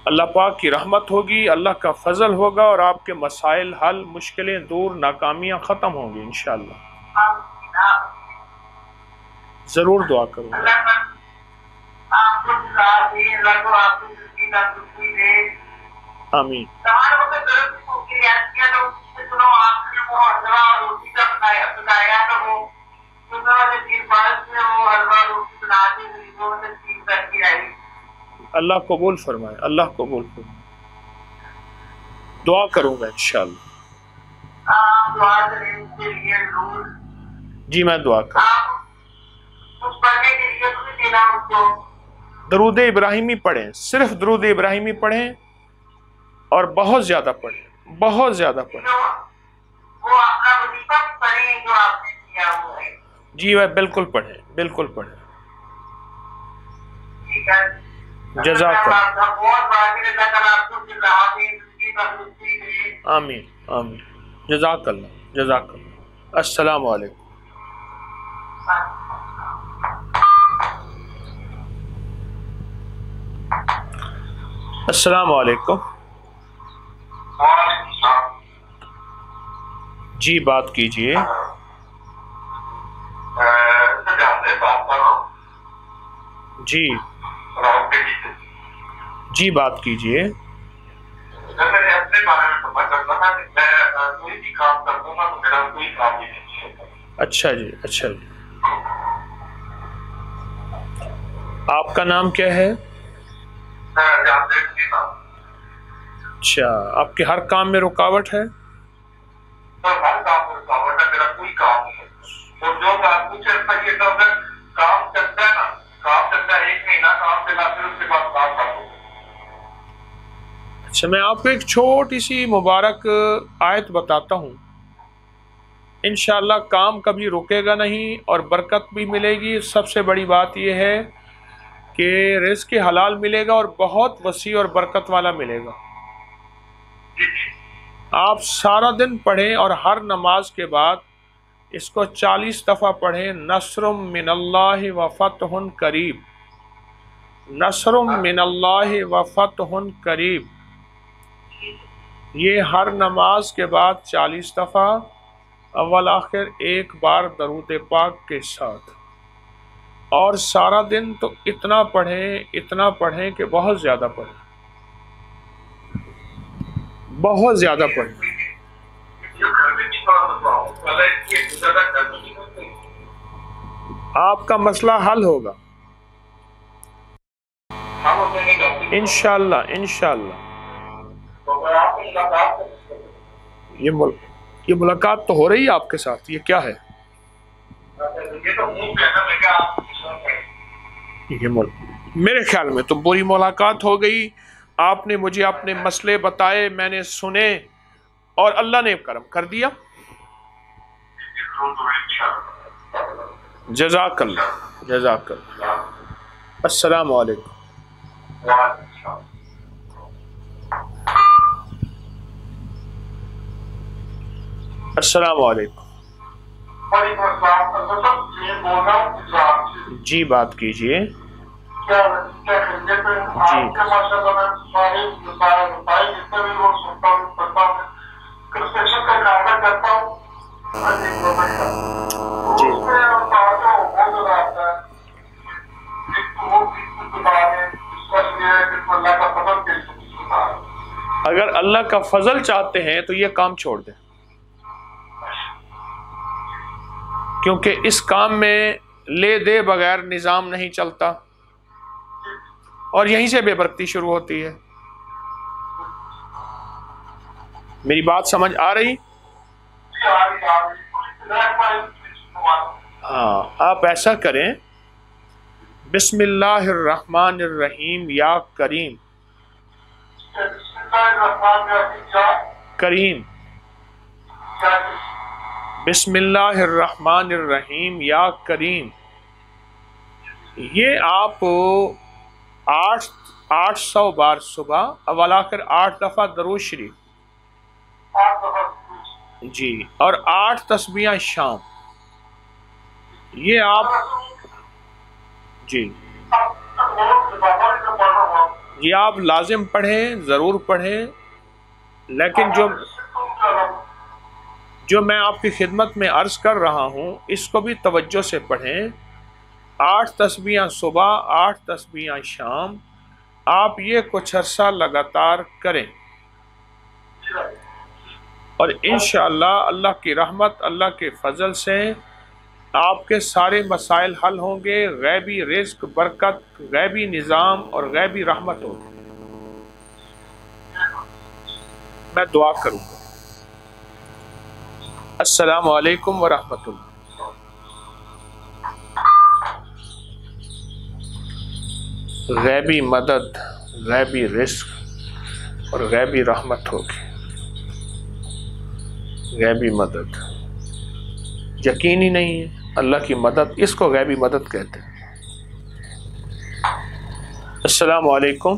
اللہ پاک کی رحمت ہوگی، اللہ کا فضل ہوگا اور آپ کے مسائل حل، مشکلیں دور، ناکامیاں ختم ہوں گی انشاءاللہ. ضرور دعا کروں گا. آپ کو ساتھ دے، اللہ کو آپ کو زندگی کا خوشی دے. آمین. ہمارے وقت درد ہو کے یاد کیا تو اس سے سنو آپ نے وہ حلوہ روٹی کا بتایا تو وہ سنو نے پھر بعد میں وہ حلوہ روٹی بنا کے غریبوں میں تقسیم کر کے آئی. اللہ قبول فرمائے، اللہ قبول فرمائے. دعا کروں گا انشاءاللہ. آپ دعا کریں اس کے لیے ضرور. جی میں دعا کروں. آپ کچھ پڑھنے کے لیے تو نہیں دینا اس کو. درود ابراہیمی پڑھیں، صرف درود ابراہیمی پڑھیں اور بہت زیادہ پڑھیں، بہت زیادہ پڑھیں. وہ اپنا وظیفہ پڑھیں جو آپ نے کیا ہوا ہے. جی وہ بالکل پڑھیں، بالکل پڑھیں. ٹھیک ہے. جزاک اللہ. آمین آمین. جزاک اللہ، جزاک اللہ. السلام علیکم. السلام علیکم. جی بات کیجئے. جی جی بات کیجئے. میں اپنے بارے میں پتہ کرنا تھا کہ میں کوئی بھی کام کرتا ہوں تو میرا کوئی کام ہی نہیں ہوتا. اچھا جی، اچھا جی. آپ کا نام کیا ہے؟ اچھا، آپ کے ہر کام میں رکاوٹ ہے؟ ہر کام میں رکاوٹ ہے، میرا کوئی کام نہیں ہے. اور جو کام کچھ ایسا یہ تھا اگر کام چلتا ہے نا، کام چلتا ہے 1 مہینہ کام چلا پھر اس کے بعد کام ختم. اچھا میں آپ کو ایک چھوٹی سی مبارک آیت بتاتا ہوں. انشاءاللہ کام کبھی رکے گا نہیں اور برکت بھی ملے گی. سب سے بڑی بات یہ ہے کہ رزق حلال ملے گا اور بہت وسیع اور برکت والا ملے گا. آپ سارا دن پڑھیں اور ہر نماز کے بعد اس کو 40 دفعہ پڑھیں. نصر من اللہ و فتح قریب، نصر من اللہ و فتح قریب. یہ ہر نماز کے بعد 40 دفعہ، اول آخر ایک بار درود پاک کے ساتھ. اور سارا دن تو اتنا پڑھیں کہ بہت زیادہ پڑھیں، بہت زیادہ پڑھیں. آپ کا مسئلہ حل ہوگا انشاءاللہ انشاءاللہ۔ یہ ملاقات تو ہو رہی ہے آپ کے ساتھ، یہ کیا ہے؟ میرے خیال میں تو بری ملاقات ہو گئی، آپ نے مجھے اپنے مسئلے بتائے، میں نے سنے اور اللہ نے کرم کر دیا۔ جزاک اللہ جزاک اللہ۔ السلام علیکم۔ السلام علیکم۔ جی بات کیجئے۔ اگر اللہ کا فضل چاہتے ہیں تو یہ کام چھوڑ دیں، کیونکہ اس کام میں لے دے بغیر نظام نہیں چلتا، اور یہیں سے بے برکتی شروع ہوتی ہے۔ میری بات سمجھ آ رہی؟ ہاں، آپ ایسا کریں، بسم اللہ الرحمن الرحیم یا کریم کریم، بسم اللہ الرحمن الرحیم یا کریم، یہ آپ 800 بار صبح اول آخر 8 دفعہ درود شریف جی، اور 8 تسبیحاں شام، یہ آپ جی یہ آپ لازم پڑھیں، ضرور پڑھیں، لیکن جو میں آپ کی خدمت میں عرض کر رہا ہوں اس کو بھی توجہ سے پڑھیں۔ 8 تسبیحاں صبح، 8 تسبیحاں شام، آپ یہ کچھ عرصہ لگاتار کریں، اور انشاءاللہ اللہ کی رحمت، اللہ کے فضل سے آپ کے سارے مسائل حل ہوں گے، غیبی رزق، برکت، غیبی نظام اور غیبی رحمت ہوگی۔ میں دعا کروں گا۔ السلام علیکم ورحمۃ اللہ۔ غیبی مدد، غیبی رزق اور غیبی رحمت ہوگی۔ غیبی مدد یقینی نہیں ہے، اللہ کی مدد، اس کو غیبی مدد کہتے ہیں۔ السلام علیکم۔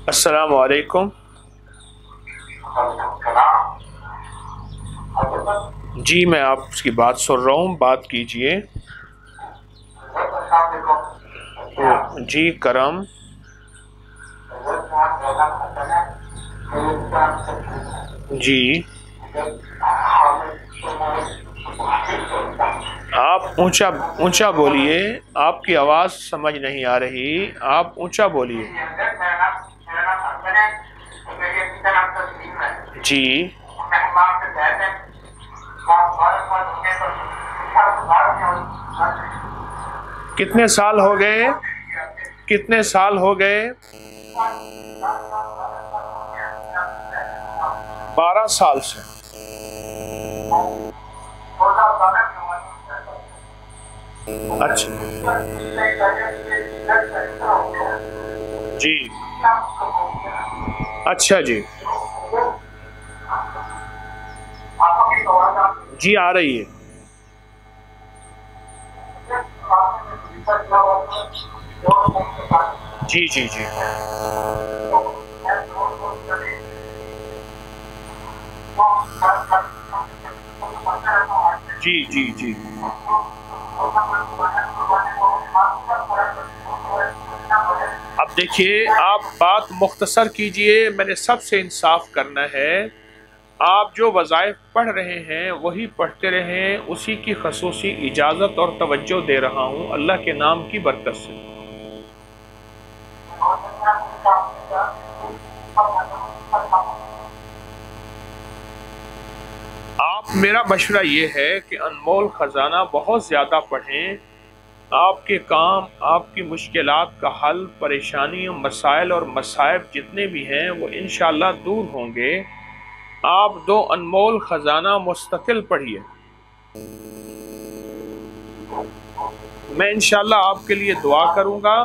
السلام علیکم۔ جی میں آپ کی بات سن رہا ہوں، بات کیجئے۔ جی کرم۔ جی آپ اونچا بولیے، آپ کی آواز سمجھ نہیں آ رہی، آپ اونچا بولیے۔ جی کتنے سال ہو گئے؟ کتنے سال ہو گئے؟ 12 سال سے۔ اچھا جی، اچھا جی جی آ رہی ہے۔ جی جی جی جی جی جی اب دیکھیے، آپ بات مختصر کیجئے، میں نے سب سے انصاف کرنا ہے۔ آپ جو وظائف پڑھ رہے ہیں وہی پڑھتے رہیں، اسی کی خصوصی اجازت اور توجہ دے رہا ہوں اللہ کے نام کی برکت سے۔ آپ میرا مشورہ یہ ہے کہ انمول خزانہ بہت زیادہ پڑھیں. آپ کے کام، آپ کی مشکلات کا حل، پریشانیوں، مسائل اور مصائب جتنے بھی ہیں وہ انشاءاللہ دور ہوں گے. آپ 2 انمول خزانہ مستقل پڑھیے. میں انشاءاللہ آپ کے لیے دعا کروں گا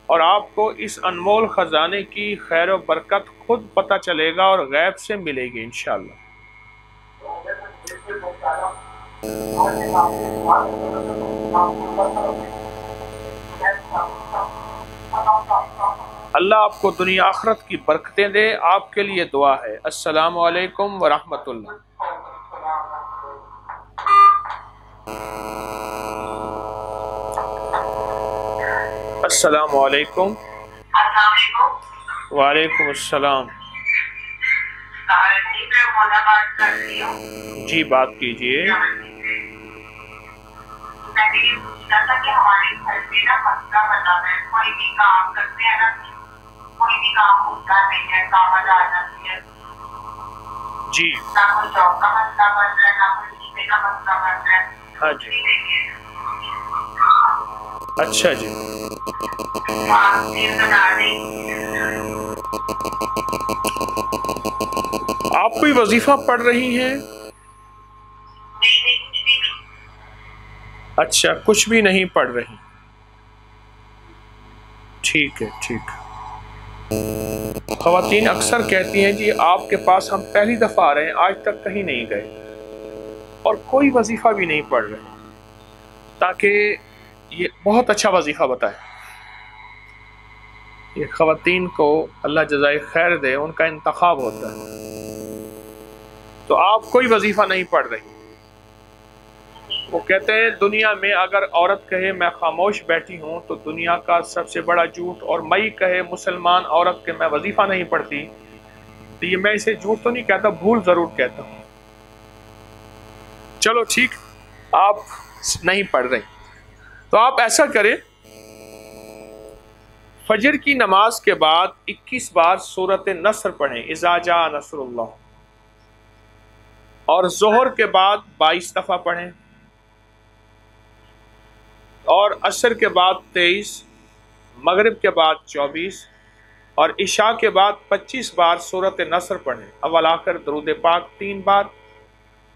اور آپ کو اس انمول خزانے کی خیر و برکت خود پتہ چلے گا اور غیب سے ملے گی انشاءاللہ. اللہ آپ کو دنیا آخرت کی برکتیں دے. آپ کے لیے دعا ہے. السلام علیکم ورحمۃ اللہ. السلام علیکم. وعلیکم السلام. جی بات کیجئے. ہمارے گھر میں نا مسئلہ بنا ہے. کوئی بھی کام کرتے ہیں نا، کوئی بھی کام ہوتا نہیں ہے، کامت آ جاتی ہے. جی نہ کوئی جاب کا مسئلہ بن رہا ہے، نہ کوئی رشتے کا مسئلہ بن رہا ہے. ہاں جی. اچھا جی. آپ کوئی وظیفہ پڑھ رہی ہیں؟ اچھا، کچھ بھی نہیں پڑھ رہی. ٹھیک ہے ٹھیک. خواتین اکثر کہتی ہیں جی آپ کے پاس ہم پہلی دفعہ آ رہے ہیں، آج تک کہیں نہیں گئے اور کوئی وظیفہ بھی نہیں پڑھ رہے، تاکہ یہ بہت اچھا وظیفہ بتائے. یہ خواتین کو اللہ جزائے خیر دے، ان کا انتخاب ہوتا ہے. تو آپ کوئی وظیفہ نہیں پڑھ رہی. وہ کہتے ہیں دنیا میں اگر عورت کہے میں خاموش بیٹھی ہوں تو دنیا کا سب سے بڑا جھوٹ، اور مئی کہے مسلمان عورت کہ میں وظیفہ نہیں پڑھتی تو یہ میں اسے جھوٹ تو نہیں کہتا، بھول ضرور کہتا ہوں. چلو ٹھیک، آپ نہیں پڑھ رہے تو آپ ایسا کریں، فجر کی نماز کے بعد 21 بار سورۃ نصر پڑھیں، اذا جاء نصر اللہ، اور ظہر کے بعد 22 دفعہ پڑھیں، اور عصر کے بعد 23، مغرب کے بعد 24 اور عشاء کے بعد 25 بار سورۃ نصر پڑھیں. اول آخر درود پاک 3 بار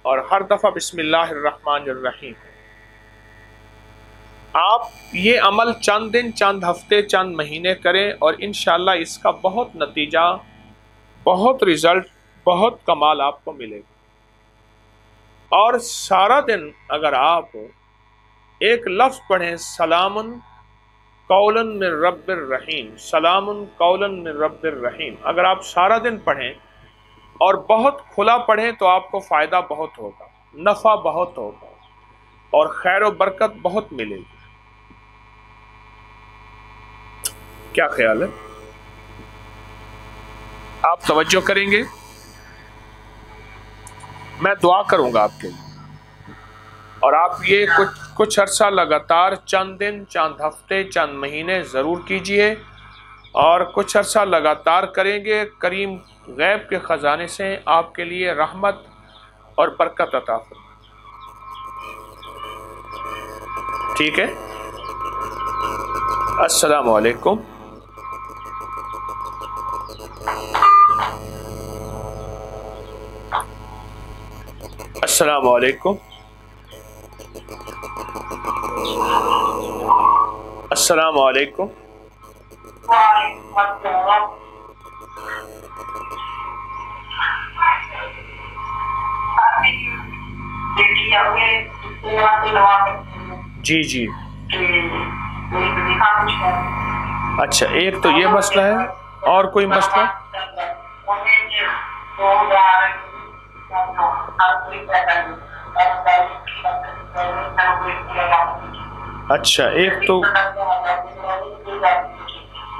اور ہر دفعہ بسم اللہ الرحمن الرحیم. آپ یہ عمل چند دن، چند ہفتے، چند مہینے کریں اور انشاءاللہ اس کا بہت نتیجہ، بہت رزلٹ، بہت کمال آپ کو ملے گا. اور سارا دن اگر آپ ایک لفظ پڑھیں سلام قولا من رب الرحیم، سلام قولا من رب الرحیم، اگر آپ سارا دن پڑھیں اور بہت کھلا پڑھیں تو آپ کو فائدہ بہت ہوگا، نفع بہت ہوگا اور خیر و برکت بہت ملے گی. کیا خیال ہے؟ آپ توجہ کریں گے؟ میں دعا کروں گا آپ کے لیے، اور آپ یہ کچھ عرصہ لگاتار، چند دن، چند ہفتے، چند مہینے ضرور کیجئے، اور کچھ عرصہ لگاتار کریں گے. کریم غیب کے خزانے سے آپ کے لیے رحمت اور برکت عطا فرمائے. ٹھیک ہے؟ السلام علیکم. السلام علیکم. السلام علیکم. جی جی. اچھا، ایک تو یہ مسئلہ ہے، اور کوئی مسئلہ؟ اچھا، ایک تو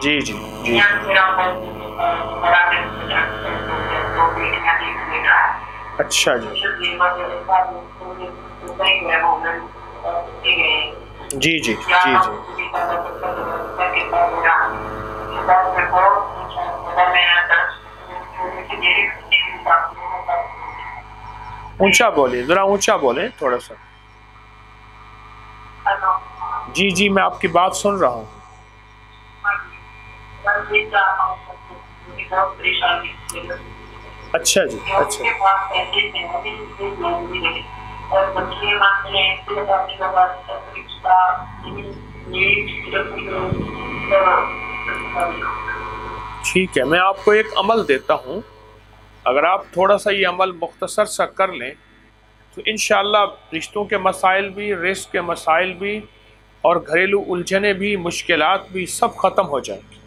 جی جی جی. اچھا جی جی جی جی جی. اونچا بولیں، ذرا اونچا بولیں تھوڑا سا. جی جی میں آپ کی بات سن رہا ہوں. اچھا جی اچھا. ٹھیک ہے، میں آپ کو ایک عمل دیتا ہوں، اگر آپ تھوڑا سا یہ عمل مختصر سا کر لیں تو انشاءاللہ رشتوں کے مسائل بھی، رزق کے مسائل بھی، اور گھریلو الجھنیں بھی، مشکلات بھی سب ختم ہو جائیں گی.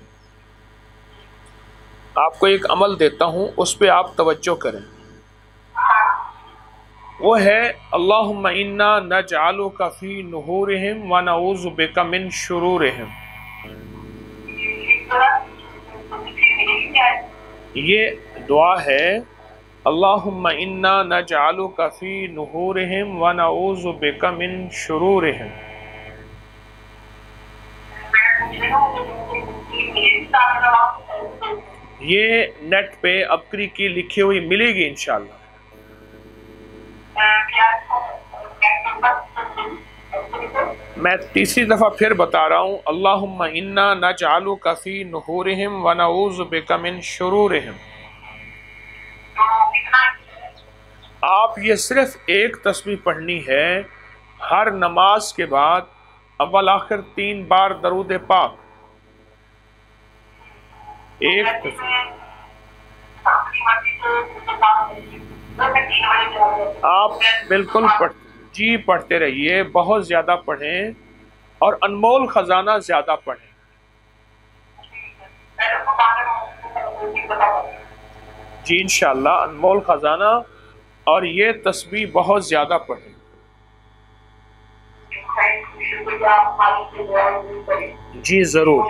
آپ کو ایک عمل دیتا ہوں، اس پہ آپ توجہ کریں. وہ ہے اللہم انا نجعلک فی نحورہم ونعوذ بک من شرورہم. یہ دعا ہے اللہم انا نجعلک فی نحورہم ونعوذ بک من شرورہم. یہ نیٹ پہ ابکری کی لکھی ہوئی ملے گی انشاءاللہ. میں تیسری دفعہ پھر بتا رہا ہوں، اللہم انا نجعلک فی نحورہم ونعوذ بک من شرورہم. آپ یہ صرف ایک تسبیح پڑھنی ہے ہر نماز کے بعد، اول آخر 3 بار درود پاک. ایک تسبیح آپ بالکل پڑھتے رہیے، بہت زیادہ پڑھیں اور انمول خزانہ زیادہ پڑھیں. جی انشاءاللہ انمول خزانہ اور یہ تسبیح بہت زیادہ پڑھیں. جی ضرور.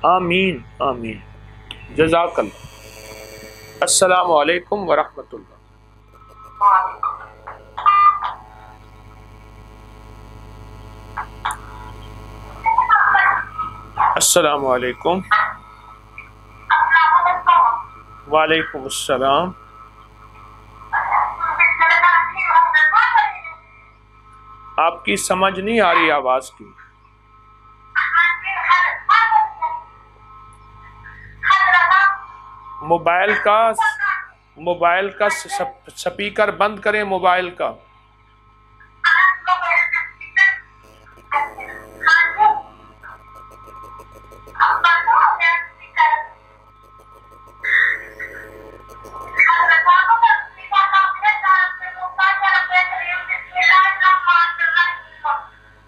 آمین آمین. جزاک اللہ. السلام علیکم ورحمۃ اللہ. السلام علیکم. وعلیکم السلام. آپ کی سمجھ نہیں آ رہی آواز کی. موبائل کا سپیکر بند کریں. موبائل کا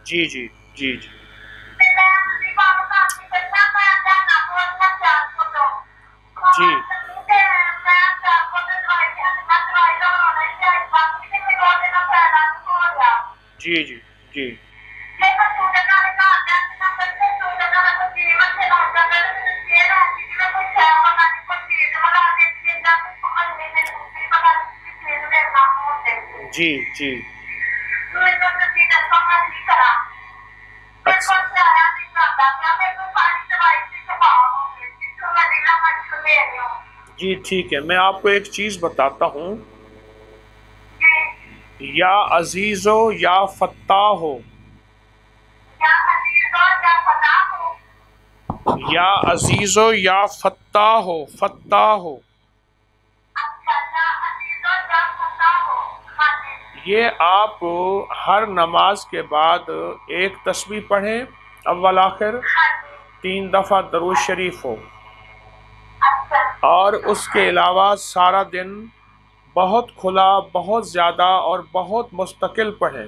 جی جی جی جی جی جی جی جی جی جی. جی ٹھیک ہے، میں آپ کو ایک چیز بتاتا ہوں. یا عزیزو یا فتاحو، یا عزیزو یا فتاحو. فتاحو یہ آپ ہر نماز کے بعد ایک تسبیح پڑھیں، اول آخر 3 دفعہ درود شریف ہو، اور اس کے علاوہ سارا دن بہت کھلا، بہت زیادہ اور بہت مستقل پڑھیں.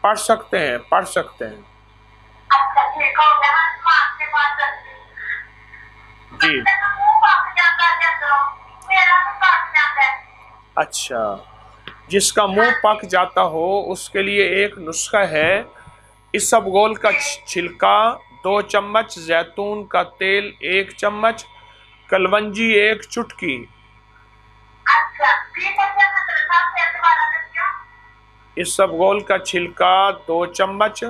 پڑھ سکتے ہیں پڑھ سکتے ہیں. جی اچھا، جس کا منہ پک جاتا ہو اس کے لیے ایک نسخہ ہے. اسبگول کا چھلکا 2 چمچ، زیتون کا تیل 1 چمچ، کلونجی 1 چٹکی. اسبگول کا چھلکا 2 چمچ،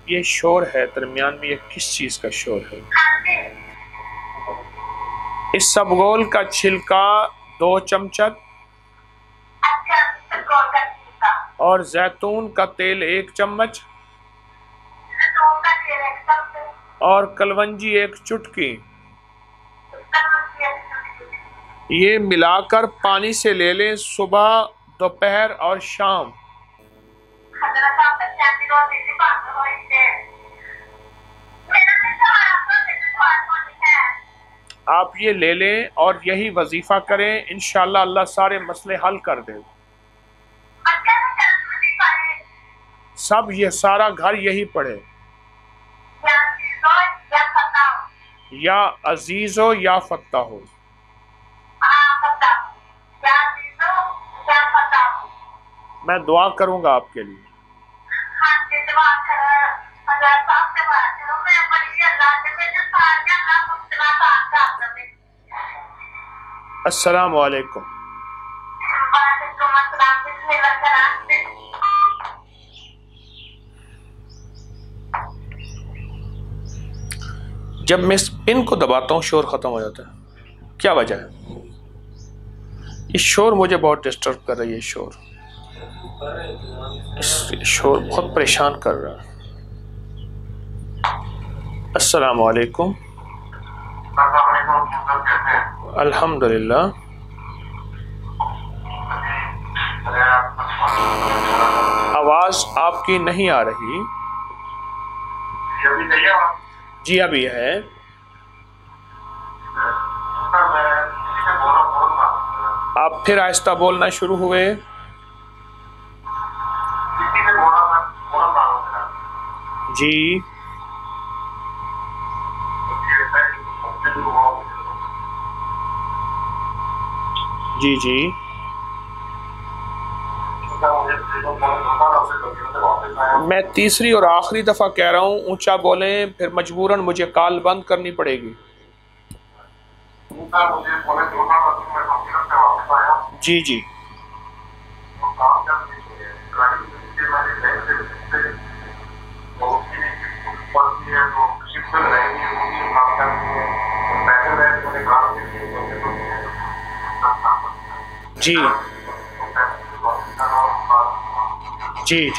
یہ شور ہے درمیان میں، یہ کس چیز کا شور ہے؟ اسبگول کا چھلکا 2 چمچ اور زیتون کا تیل 1 چمچ اور کلونجی 1 چٹکی، یہ ملا کر پانی سے لے لیں صبح، دوپہر اور شام۔ آپ یہ لے لیں اور یہی وظیفہ کریں، انشاءاللہ اللہ سارے مسئلے حل کر دے۔ سب یہ سارا گھر یہی پڑھے، یا عزیز ہو یا فتح ہو۔ میں دعا کروں گا آپ کے لیے۔ السلام علیکم۔ جب میں اس پن کو دباتا ہوں شور ختم ہو جاتا ہے، کیا وجہ ہے؟ یہ شور مجھے بہت ڈسٹرب کر رہی ہے، شور بہت پریشان کر رہا ہے۔ السلام علیکم۔ الحمدللہ۔ آواز آپ کی نہیں آ رہی۔ جی ابھی ہے۔ آپ پھر آہستہ بولنا شروع ہوئے۔ جی جی جی میں تیسری اور آخری دفعہ کہہ رہا ہوں، اونچا بولیں، پھر مجبوراً مجھے کال بند کرنی پڑے گی۔ جی جی جی جی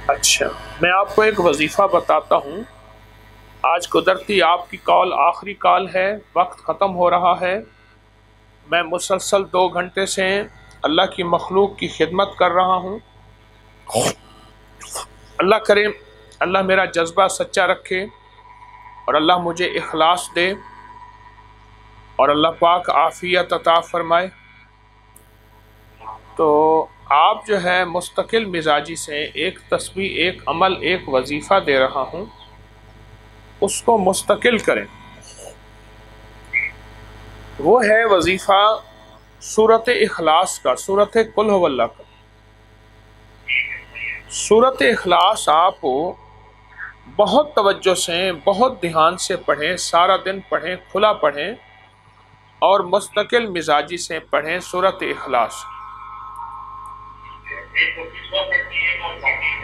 اچھا، میں آپ کو ایک وظیفہ بتاتا ہوں۔ آج قدرتی آپ کی کال آخری کال ہے، وقت ختم ہو رہا ہے۔ میں مسلسل 2 گھنٹے سے اللہ کی مخلوق کی خدمت کر رہا ہوں۔ اللہ کرے اللہ میرا جذبہ سچا رکھے اور اللہ مجھے اخلاص دے اور اللہ پاک عافیت عطا فرمائے۔ تو آپ جو ہے مستقل مزاجی سے ایک تسبیح، ایک عمل، ایک وظیفہ دے رہا ہوں، اس کو مستقل کریں۔ وہ ہے وظیفہ سورۃ اخلاص کا، سورۃ قل ھو اللہ کا۔ سورۃ اخلاص آپ بہت توجہ سے، بہت دھیان سے پڑھیں، سارا دن پڑھیں، کھلا پڑھیں اور مستقل مزاجی سے پڑھیں سورۃ اخلاص۔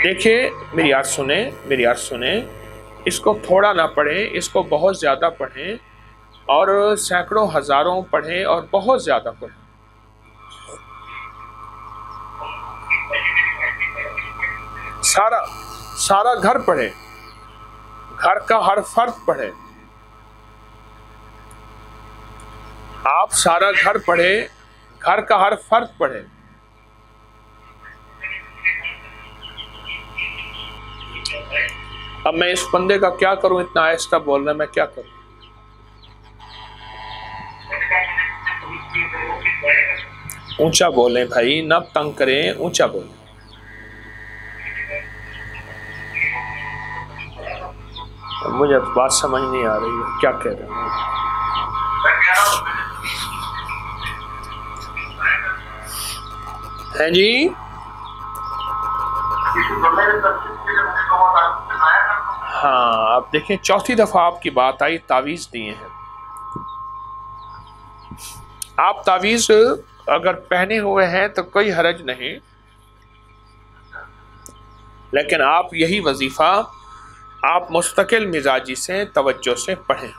دیکھیں میری بات سنیں، اس کو تھوڑا نہ پڑھیں، اس کو بہت زیادہ پڑھیں اور سینکڑوں ہزاروں پڑھیں اور بہت زیادہ پڑھیں۔ سارا گھر پڑھیں، گھر کا ہر فرد پڑھے۔ آپ سارا گھر پڑھے، گھر کا ہر فرد پڑھے۔ اب میں اس بندے کا کیا کروں، اتنا آہستہ بول رہا ہے، میں کیا کروں؟ اونچا بولیں بھائی، نہ تنگ کریں، اونچا بولیں۔ مجھے بات سمجھ نہیں آ رہی ہے، کیا کہہ رہے ہیں؟ ہیں جی؟ ہاں اب دیکھیں چوتھی دفعہ آپ کی بات آئی تعویذ دیے ہیں. آپ تعویذ اگر پہنے ہوئے ہیں تو کوئی حرج نہیں، لیکن آپ یہی وظیفہ آپ مستقل مزاجی سے توجہ سے پڑھیں.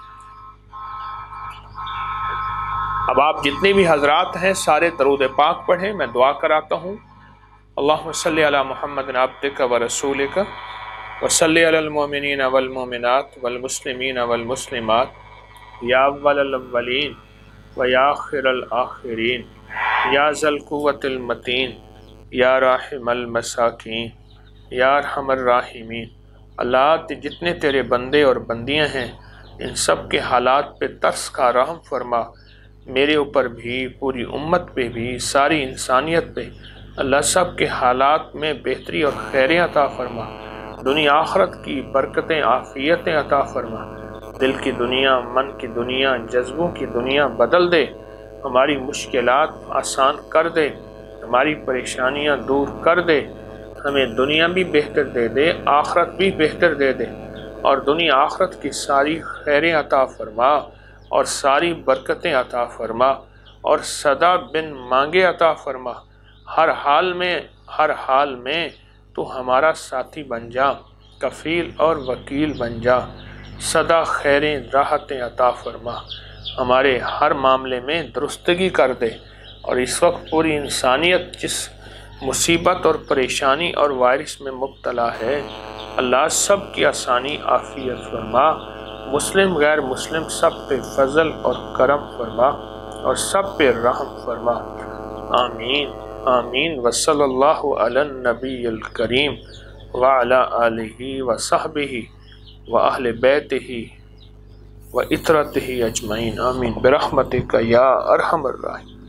اب آپ جتنے بھی حضرات ہیں سارے درود پاک پڑھیں، میں دعا کراتا ہوں. اللہم صلی علی محمد عبدک و رسولک وصلی علی المؤمنین والمؤمنات والمسلمین والمسلمات یا اول الاولین و یا آخر الآخرین یا ذا القوة المتین یا راحم المساکین یا ارحم الراحمین. اللہ جتنے تیرے بندے اور بندیاں ہیں ان سب کے حالات پہ ترس کا رحم فرما، میرے اوپر بھی، پوری امت پہ بھی، ساری انسانیت پہ. اللہ سب کے حالات میں بہتری اور خیریں عطا فرما، دنیا آخرت کی برکتیں عافیتیں عطا فرما. دل کی دنیا، من کی دنیا، جذبوں کی دنیا بدل دے، ہماری مشکلات آسان کر دے، ہماری پریشانیاں دور کر دے. ہمیں دنیا بھی بہتر دے دے، آخرت بھی بہتر دے دے، اور دنیا آخرت کی ساری خیریں عطا فرما اور ساری برکتیں عطا فرما اور سدا بن مانگے عطا فرما. ہر حال میں تو ہمارا ساتھی بن جا، کفیل اور وکیل بن جا. سدا خیریں راحتیں عطا فرما، ہمارے ہر معاملے میں درستگی کر دے. اور اس وقت پوری انسانیت جس مصیبت اور پریشانی اور وائرس میں مبتلا ہے، اللہ سب کی آسانی عافیت فرما. مسلم غیر مسلم سب پہ فضل اور کرم فرما اور سب پہ رحم فرما. آمین آمین. وصلی اللہ علی النبی الکریم وعلی آلہ وصحبہ واہل بیتہ وعطرتہ اجمعین. آمین برحمتک یا ارحم الراحمین.